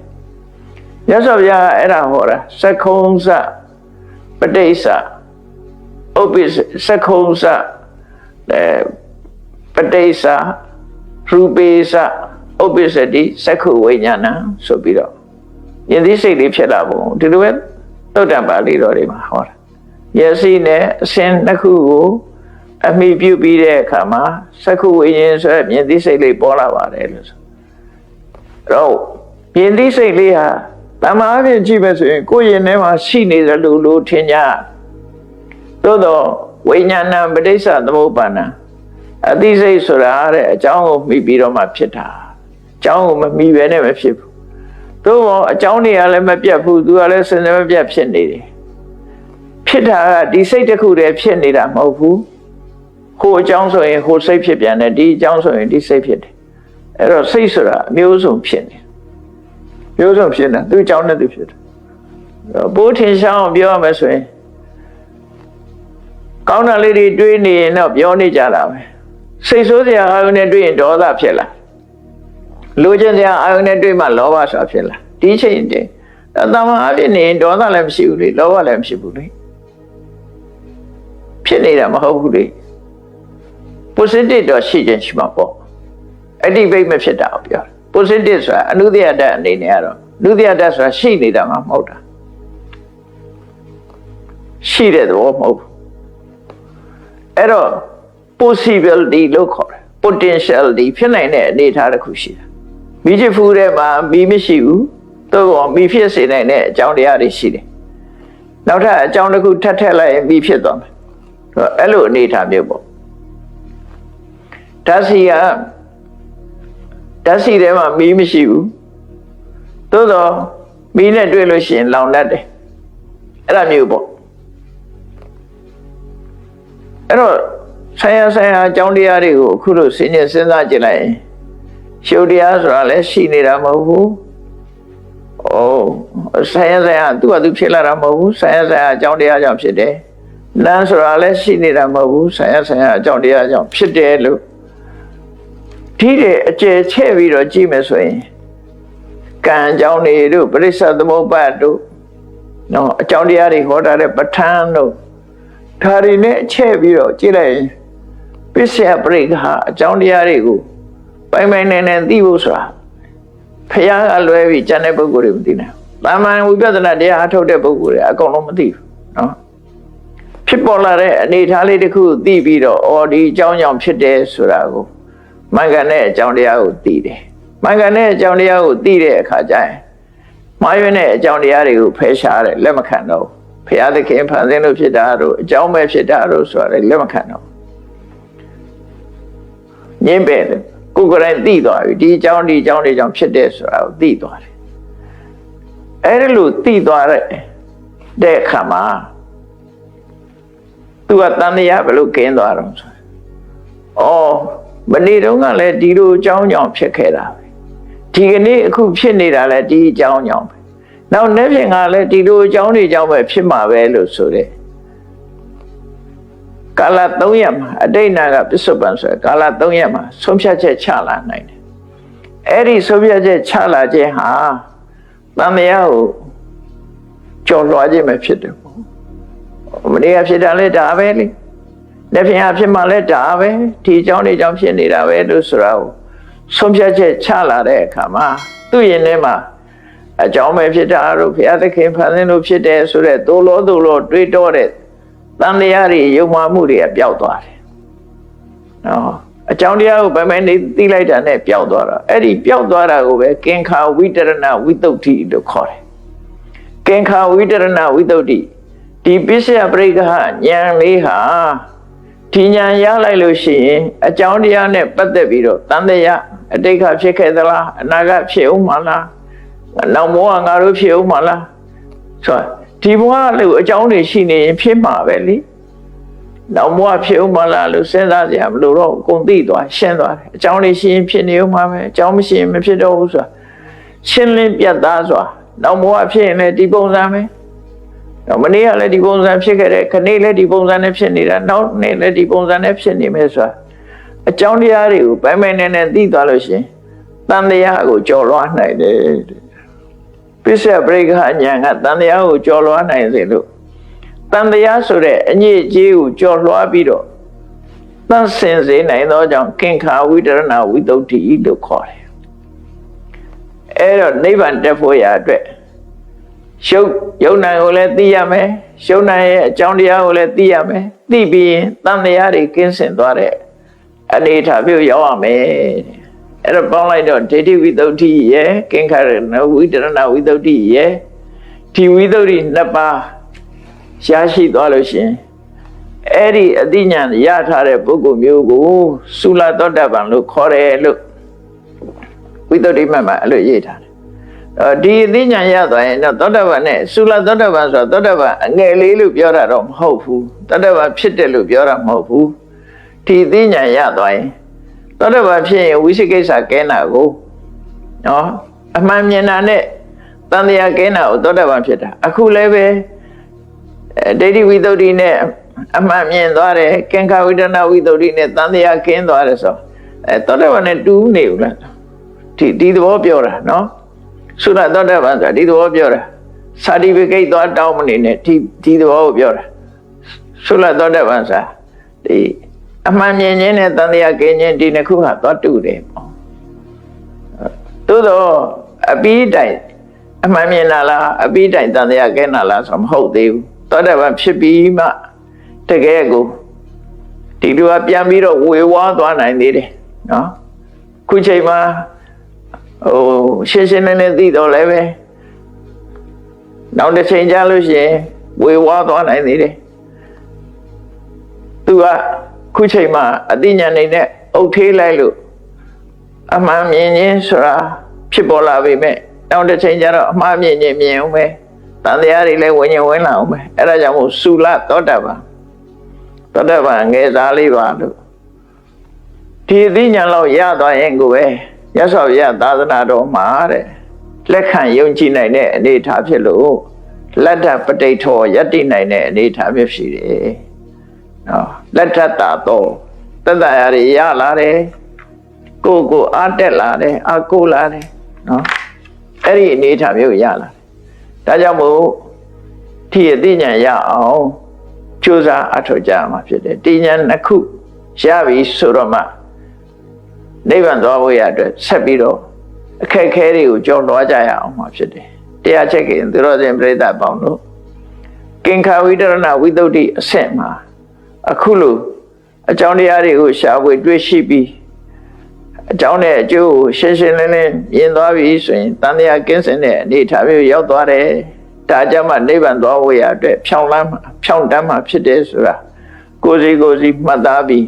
မြတ်စွာဘုရားအဲ့ဒါဟောတာသက္ခုံစပဋိစ္စဥပ္ပိသက္ခုံစပဋိစ္စရူပေစ္စဥပ္ပစ္စတိသက္ခုဝိညာဏဆိုပြီးတော့ယဉ်သိစိတ်လေးဖြစ်လာပုံဒီလိုပဲသုတ္တံပါဠိတော်တွေမှာဟောတာယစီနဲ့အစဉ်နှစ်ခုကိုအမိပြုပြီးတဲ့အခါမှာသက္ခုဝိညာဉ်ဆိုတဲ့ယဉ်သိစိတ်လေးပေါ်လာပါတယ်လို့ဆိုတော့ယဉ်သိစိတ်လေးဟာတမန်အပြင်ကြည့်မယ်ဆိုရင်ကိုယ်ရင်ထဲမှာရှိနေတယ်လို့ထင်ကြသို့တော့ဝိညာဏပဋိစ္စသမုပ္ပါဒံအသိစိတ်ဆိုတာတဲ့အကြောင်းကိုမိပြီးတော့မှဖြစ်တာအကြောင်းကိုမမိဘဲနဲ့မဖြစ်ဘူးသို့တော့အကြောင်းတွေကလည်းမပြတ်ဘူးသူကလည်းစင်စမပြတ်ဖြစ်နေတယ်ဖြစ်တာကဒီစိတ်တစ်ခုတည်းဖြစ်နေတာမဟုတ်ဘူးဟိုအကြောင်းဆိုရင်ဟိုစိတ်ဖြစ်ပြန်တယ်ဒီအကြောင်းဆိုရင်ဒီစိတ်ဖြစ်တယ်အဲ့တော့စိတ်ဆိုတာအမျိုးစုံဖြစ်နေမျိုးစုံဖြစ်နေသူအကြောင်းနဲ့သူဖြစ်တယ်ဘိုးထင်ရှားအောင်ပြောရမယ်ဆိုရင်ကောင်းတာလေးတွေတွေးနေရင်တော့ပြောနေကြတာပဲစိတ်ဆိုးစရာအာယုန်နဲ့တွေးရင်ဒေါသဖြစ်လာလိုချင်စရာအာယုန်နဲ့တွေးမှလောဘဆိုတာဖြစ်လာဒီချိန်တည်းတမန်အဖြစ်နေရင်ဒေါသလည်းမရှိဘူးလေလောဘလည်းမရှိဘူးလေဖြစ်နေတာမဟုတ်ဘူးလေ positive တော့ရှိခြင်းရှိမှာပေါ့ activate မဖြစ်တာကိုပြောတယ် positive ဆိုတာအနုတ္တိယတ္တအနေနဲ့ကတော့အနုတ္တိယတ္တဆိုတာရှိနေတာမှမဟုတ်တာရှိတဲ့သဘောမဟုတ်ဘူးအဲ့တော့ possibility လို့ခေါ်တယ် potentiality ဖြစ်နိုင်တဲ့အနေအထားတစ်ခုရှိတယ်မိချစ်ဖူးထဲမှာမိမရှိဘူးသို့တော့မိဖြစ်စေနိုင်တဲ့အကြောင်းတရားတွေရှိတယ်နောက်ထပ်အကြောင်းတစ်ခုထပ်ထည့်လိုက်ရင်မိဖြစ်သွားမယ်အဲ့လိုအနေအထားမျိုးပေါ့ဓာတ်စီထဲမှာမိမရှိဘူးသို့တော့မိနဲ့တွေ့လို့ရှိရင်လောင်တတ်တယ်အဲ့လိုမျိုးပေါ့အဲ့တော့ဆိုင်ရာအကြောင်းတရားတွေကိုအခုလို့စဉ်းကျင်စဉ်းစားကြည့်လိုက်ရင်ရှုပ်တရားဆိုတာလည်းရှိနေတာမဟုတ်ဘူးဆိုင်ရာသူ့ဟာသူဖြစ်လာတာမဟုတ်ဘူးဆိုင်ရာအကြောင်းတရားကြောင့်ဖြစ်တယ်လမ်းဆိုတာလည်းရှိနေတာမဟုတ်ဘူးဆိုင်ရာအကြောင်းတရားကြောင့်ဖြစ်တယ်လို့ဒီတဲ့အကျယ်ချဲ့ပြီးတော့ကြည့်မယ်ဆိုရင်ကံအကြောင်းတွေတို့ပရိစ္ဆေသမုပ္ပါဒ်တို့နော်အကြောင်းတရားတွေဟောတာတဲ့ပဋ္ဌာန်းတို့ဒါတွေနဲ့ချဲ့ပြီးတော့ကြည့်လိုက်ရင်ပစ္စယပရိက္ခအကြောင်းတရားတွေကိုပိုင်နိုင်သိဖို့ဆိုတာဖျားကလွဲပြီးကျန်တဲ့ပုဂ္ဂိုလ်တွေမသိနိုင်ဘူး။တာမန်ဝိပဿနာတရားအထုတ်တဲ့ပုဂ္ဂိုလ်တွေအကုန်လုံးမသိဘူးနော်။ဖြစ်ပေါ်လာတဲ့အနေအထားလေးတစ်ခုသိပြီးတော့ဒီအကြောင်းကြောင့်ဖြစ်တယ်ဆိုတာကိုမှန်ကန်တဲ့အကြောင်းတရားကိုသိတယ်။မှန်ကန်တဲ့အကြောင်းတရားကိုသိတဲ့အခါကျရင်မှားယွင်းတဲ့အကြောင်းတရားတွေကိုဖယ်ရှားတယ်လက်မခံတော့ဘုရားသခင်ဖန်ဆင်းလို့ဖြစ်တာတို့အကြောင်းပဲဖြစ်တာတို့ဆိုတာလက်မခံတော့ငင်းပဲကိုယ်ကိုယ်တိုင်သိသွားပြီဒီအကြောင်းတွေကြောင့်ဖြစ်တဲ့ဆိုတာကိုသိသွားတယ်အဲ့ဒါလို့သိသွားတဲ့အခါမှာသူကတန်တရားဘယ်လိုကင်းသွားတော့ဆိုမနေ့တုန်းကလည်းဒီလိုအကြောင်းကြောင့်ဖြစ်ခဲ့တာပဲဒီကနေ့အခုဖြစ်နေတာလည်းဒီအကြောင်းကြောင့်ပဲနောက်နေ့ဖြင့်ကလည်းဒီလိုအကြောင်းတွေကြောင့်ပဲဖြစ်မှာပဲလို့ဆိုတဲ့ကာလ3ရက်မှာအတိတ်နာကပစ္စုပန်ဆိုကာလ3ရက်မှာဆုံးဖြတ်ချက်ချလာနိုင်တယ်အဲ့ဒီဆုံးဖြတ်ချက်ချလာခြင်းဟာတန်တရားကိုကျော်လွှားခြင်းပဲဖြစ်တယ်ပေါ့မနေ့ကဖြစ်တာလဲဒါပဲလေနေ့ဖြင့်ဖြစ်မှလဲဒါပဲဒီအကြောင်းတွေကြောင့်ဖြစ်နေတာပဲလို့ဆိုတာကိုဆုံးဖြတ်ချက်ချလာတဲ့အခါမှာသူ့ရင်ထဲမှာ အကြောင်းပဲဖြစ်တာတို့ဘုရားသခင်ဖန်ဆင်းလို့ဖြစ်တယ်ဆိုတဲ့သို့လို့တွေးတောတဲ့တန်တရားတွေယုံမှမှုတွေပျောက်သွားတယ်နော်အကြောင်းတရားကိုဗမဲနေသိလိုက်တာနဲ့ပျောက်သွားတာအဲ့ဒီပျောက်သွားတာကိုပဲကင်္ခာဝိတရဏဝိတုဒ္ဓိလို့ခေါ်တယ်ကင်္ခာဝိတရဏဝိတုဒ္ဓိဒီပစ္စယပရိက္ခဉာဏ်လေးဟာဒီဉာဏ်ရလိုက်လို့ရှိရင်အကြောင်းတရားနဲ့ပတ်သက်ပြီးတော့တန်တရားအတိတ်ကဖြစ်ခဲ့သလားအနာဂတ်ဖြစ်ဦးမှာလားနောက်ဘဝငါတို့ဖြစ်ဦးမှာလားဆိုတော့ဒီဘဝလို့အကြောင်းတွေရှိနေရင်ဖြစ်မှာပဲလေနောက်ဘဝဖြစ်ဦးမှာလားလို့စဉ်းစားကြရမလို့တော့ကုန်သိသွားရှင်းသွားတယ်အကြောင်းတွေရှိရင်ဖြစ်နေဦးမှာပဲအကြောင်းမရှိရင်မဖြစ်တော့ဘူးဆိုတာရှင်းလင်းပြတ်သားစွာနောက်ဘဝဖြစ်ရင်လည်းဒီပုံစံပဲတော့မနေ့ကလည်းဒီပုံစံဖြစ်ခဲ့တယ်ခနေ့လည်းဒီပုံစံနဲ့ဖြစ်နေတာနောက်နေ့လည်းဒီပုံစံနဲ့ဖြစ်နေမယ်ဆိုတာအကြောင်းတရားတွေကိုပိုင်ပိုင်နဲ့သိသွားလို့ရှိရင်တန်တရားကိုကျော်လွှားနိုင်တယ်ပစ္စယပရိက္ခဉာဏ်ကတန်တရားကိုကျော်လွှားနိုင်စေလို့တန်တရားဆိုတဲ့အညစ်အကြေးကိုကျော်လွှားပြီးတော့သန့်စင်စေနိုင်သောကြောင့်ကင်္ခာဝိတရဏဝိတုဒ္ဓိလို့ခေါ်တယ်အဲ့တော့နိဗ္ဗာန်တက်ဖို့ရအတွက်ယုံနာကိုလည်းသိရမယ်ယုံနာရဲ့အကြောင်းတရားကိုလည်းသိရမယ်သိပြီးရင်တန်တရားတွေကင်းစင်သွားတဲ့အနေအထားမျိုးရောက်ရမယ်အဲ့တော့ပေါင်းလိုက်တော့ဒိဋ္ဌိဝိသုဒ္ဓိရဲ့ကင်္ခာရဏဝိတရဏဝိသုဒ္ဓိရဲ့ဒီဝိသုဒ္ဓိနှစ်ပါးရရှိသွားလို့ရှင်အဲ့ဒီအသိဉာဏ်ရထားတဲ့ပုဂ္ဂိုလ်မျိုးကိုသုလသောတပန်လို့ခေါ်တယ်လို့ဝိသုဒ္ဓိမှတ်မှာအဲ့လိုရေးထားတယ်ဒီအသိဉာဏ်ရသွားရင်တော့သောတပန်နဲ့သုလသောတပန်ဆိုတော့သောတပန်အငယ်လေးလို့ပြောတာတော့မဟုတ်ဘူးသောတပန်ဖြစ်တယ်လို့ပြောတာမဟုတ်ဘူးဒီအသိဉာဏ်ရသွားရင်သောတပန်ဖြစ်ရင်ဝိသိကိစ္စကဲနာကိုနော်အမှန်မြင်တာနဲ့တန်တရားကဲနာကိုသောတပန်ဖြစ်တာအခုလည်းပဲဒိဋ္ဌိဝိသုဒ္ဓိနဲ့အမှန်မြင်သွားတယ်ကင်္ခာဝိတရဏဝိသုဒ္ဓိနဲ့တန်တရားကင်းသွားတယ်ဆိုသောတပန်နဲ့တူးနေဘူးလားဒီသဘောပြောတာနော်သုလသောတပန်ဆိုတာဒီသဘောပြောတာစာတိပိကိတ်သွားတောင်းမနေနဲ့ဒီသဘောကိုပြောတာသုလသောတပန်ဆိုတာဒီအမှန်မြင်ခြင်းနဲ့တန်တရားကင်းခြင်းဒီနှစ်ခုဟာသွားတူတယ်ပေါ့သို့တော့အပြီးတိုင်အမှန်မြင်တာလားအပြီးတိုင်တန်တရားကင်းတာလားဆိုမဟုတ်သေးဘူးသောတပန်ဖြစ်ပြီးမှတကယ်ကိုဒီလူကပြန်ပြီးတော့ဝေဝါးသွားနိုင်သေးတယ်နော်ခုချိန်မှာရှင်းရှင်းလင်းလင်းသိတော့လည်းပဲနောက်တစ်ချိန်ကြာလို့ရှိရင်ဝေဝါးသွားနိုင်သေးတယ်သူကခုချိန်မှာအသိဉာဏ်နဲ့အုပ်ထေးလိုက်လို့အမှန်မြင်ခြင်းဆိုတာဖြစ်ပေါ်လာပြီမဲ့နောက်တစ်ချိန်ကျတော့အမှားမြင်ခြင်းမြင်အောင်ပဲတန်တရားတွေလည်းဝင်လာအောင်ပဲအဲ့ဒါကြောင့်မို့သုလသောတပန်ငယ်စားလေးပါလို့ဒီအသိဉာဏ်လောက်ရသွားရင်ကိုပဲရသော်ရသာသနာတော်မှာတဲ့လက်ခံယုံကြည်နိုင်တဲ့အနေအထားဖြစ်လို့လက်ထပဋိထောယတ္တိနိုင်တဲ့အနေအထားမျိုးရှိတယ်နော်လက်ထတာတော့တတရာတွေရလာတယ်ကိုအားတက်လာတယ်အားကိုလာတယ်နော်အဲ့ဒီအနေအထားမျိုးရလာတယ်ဒါကြောင့်မို့ဒီအသိဉာဏ်ရအောင်ကြိုးစားအထောက်ကြမှာဖြစ်တယ်ဒီဉာဏ်နှစ်ခုရပြီဆိုတော့မှနိဗ္ဗာန်သွားဖို့ရအတွက်ဆက်ပြီးတော့အခက်ခဲတွေကိုကြော်လွှားကြရအောင်မှာဖြစ်တယ်တရားချက်ကင်သူတော်စင်ပြိဿပေါင်းတို့ကင်္ခာဝိတရဏဝိသုဒ္ဓိအဆင့်မှာအခုလိုအကြောင်းတရားတွေကိုရှာဖွေတွေ့ရှိပြီးအကြောင်းနဲ့အကျိုးကိုရှင်းရှင်းလင်းလင်းမြင်သွားပြီဆိုရင်တန်တရားကင်းစင်တဲ့အနေအထားမျိုးရောက်သွားတယ်ဒါကြောင့်မှနိဗ္ဗာန်သွားဖို့ရအတွက်ဖြောင်းတန်းမှာဖြစ်တယ်ဆိုတာကိုယ်စီမှတ်သားပြီး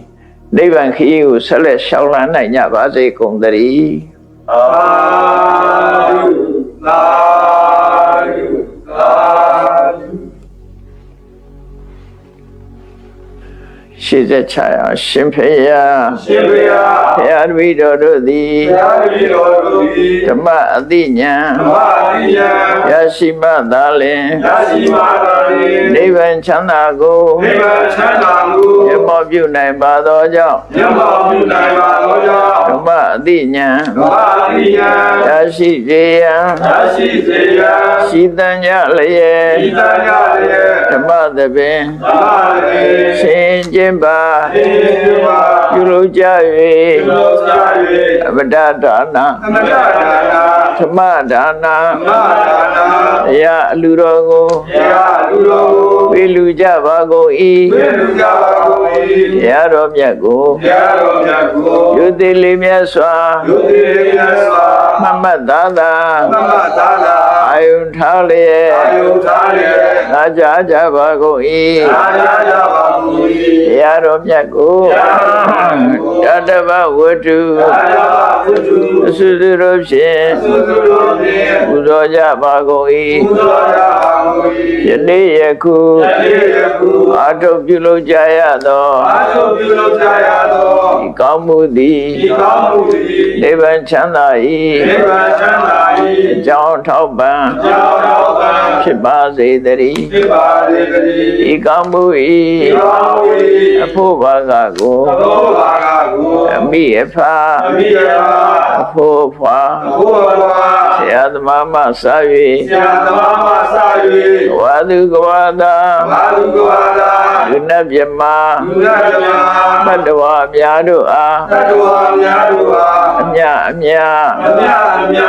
နိဗ္ဗာန်ခရီးကိုဆက်လက်ရှောင်လန်းနိုင်ကြပါစေကုန်သတည်းသာဓုသာဓုသာဓုရှိသက်ချရာရှင်ဖေယဘုရားတပည့်တော်တို့သည်ဓမ္မအသိဉာဏ်ရရှိမှသာလင်နိဗ္ဗာန်ချမ်းသာကိုမျက်မှောက်ပြုနိုင်ပါသောကြောင့်ဓမ္မအသိဉာဏ်ရရှိစေရန်ရှိသံကြလျက်ဓမ္မသဘင်ရှင်ကျင်း ပါ သေခြင်းပါ ပြုလုပ်ကြ ပြုလုပ်ကြ ၍အပဒဒါန သမထဒါနာ သမဒါန မဒါနာ တရားအလူတော်ကို တရားလူတော်ကို ပေးလူကြပါကုန်၏ ဝိလူကြပါကုန်၏ တရားတော်မြတ်ကို တရားတော်မြတ်ကို ယုတိလေးမြတ်စွာ ယုတိမြတ်စွာ မမတ်သာသာ သမသာသာ အာယုထားလျက် အာယုထားရ နာကြားကြပါကုန်၏ အာရကြပါကုန်၏ တရားတော်မြတ်ကိုတတ္တဗဝတ္ထု အာရပါဝိတု အစွတ်တို့ဖြင့် သုသုတော်ဖြင့် ပူဇော်ကြပါကုန် ပူ ၏ ဇော်ကြပါကုန်၏ ယနေ့ယခု တတိယခု အာထုပ်ပြုလုပ်ကြရသော အာသုပြုလုပ်ကြရသော ဒီကောင်းမှုသည် ဒီကောင်းမှုသည် နိဗ္ဗာန်ချမ်းသာ နိဗ္ဗာန်ချမ်းသာ ၏ ၏ အကြောင်းထောက်ပံ့ ကြောင်းတော်ပံ ဖြစ်ပါစေတည်း ဖြစ်ပါစေတည်း ဒီကောင်းမှု ဒီ ၏ ကောင်းမှု၏ အဖို့ဘာကကို သောဘာကကို အမိအဖာ အမိယပါ အဖို့ဖွာ ဘုရားဘာ ဆရာသမားမှစ ဆရာသမားမဆာ ၍ ၍ ဝါသူကဝါသာ ဘာလူကဝါသာ လူနတ်မြမ လူရကြမ ဘတ်တော်အများတို့အား တတ္တဝါများတို့ဟာ အမြအမြ အမြအမြ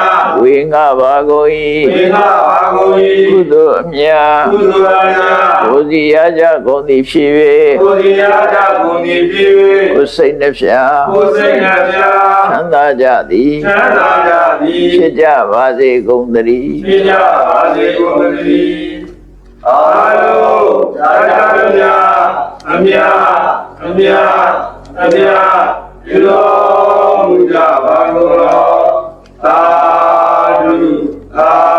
ဝေငှပါကုန် ဝေ ၏ ငါပါကုန် ကု ၏ သိုလ်အမြ ကုသိုလ်အများ ကိုယ်စီရကြကုန်သည်ဖြစ် ကိုယ်ရာကြကုန်သည်ဖြစ် ၍ကိုယ်စိတ်နှဖျား ကိုယ်စိတ်နှပြ ချမ်းသာကြသည် ချမ်းသာကြသည် ဖြစ်ကြပါစေကုန်သတည်း ဖြစ်ကြပါစေကုန်သတည်းအာလုံးသာသာမြာအမြအမြအမြဒီလိုမူကြပါကုန်သောသာဓုသာ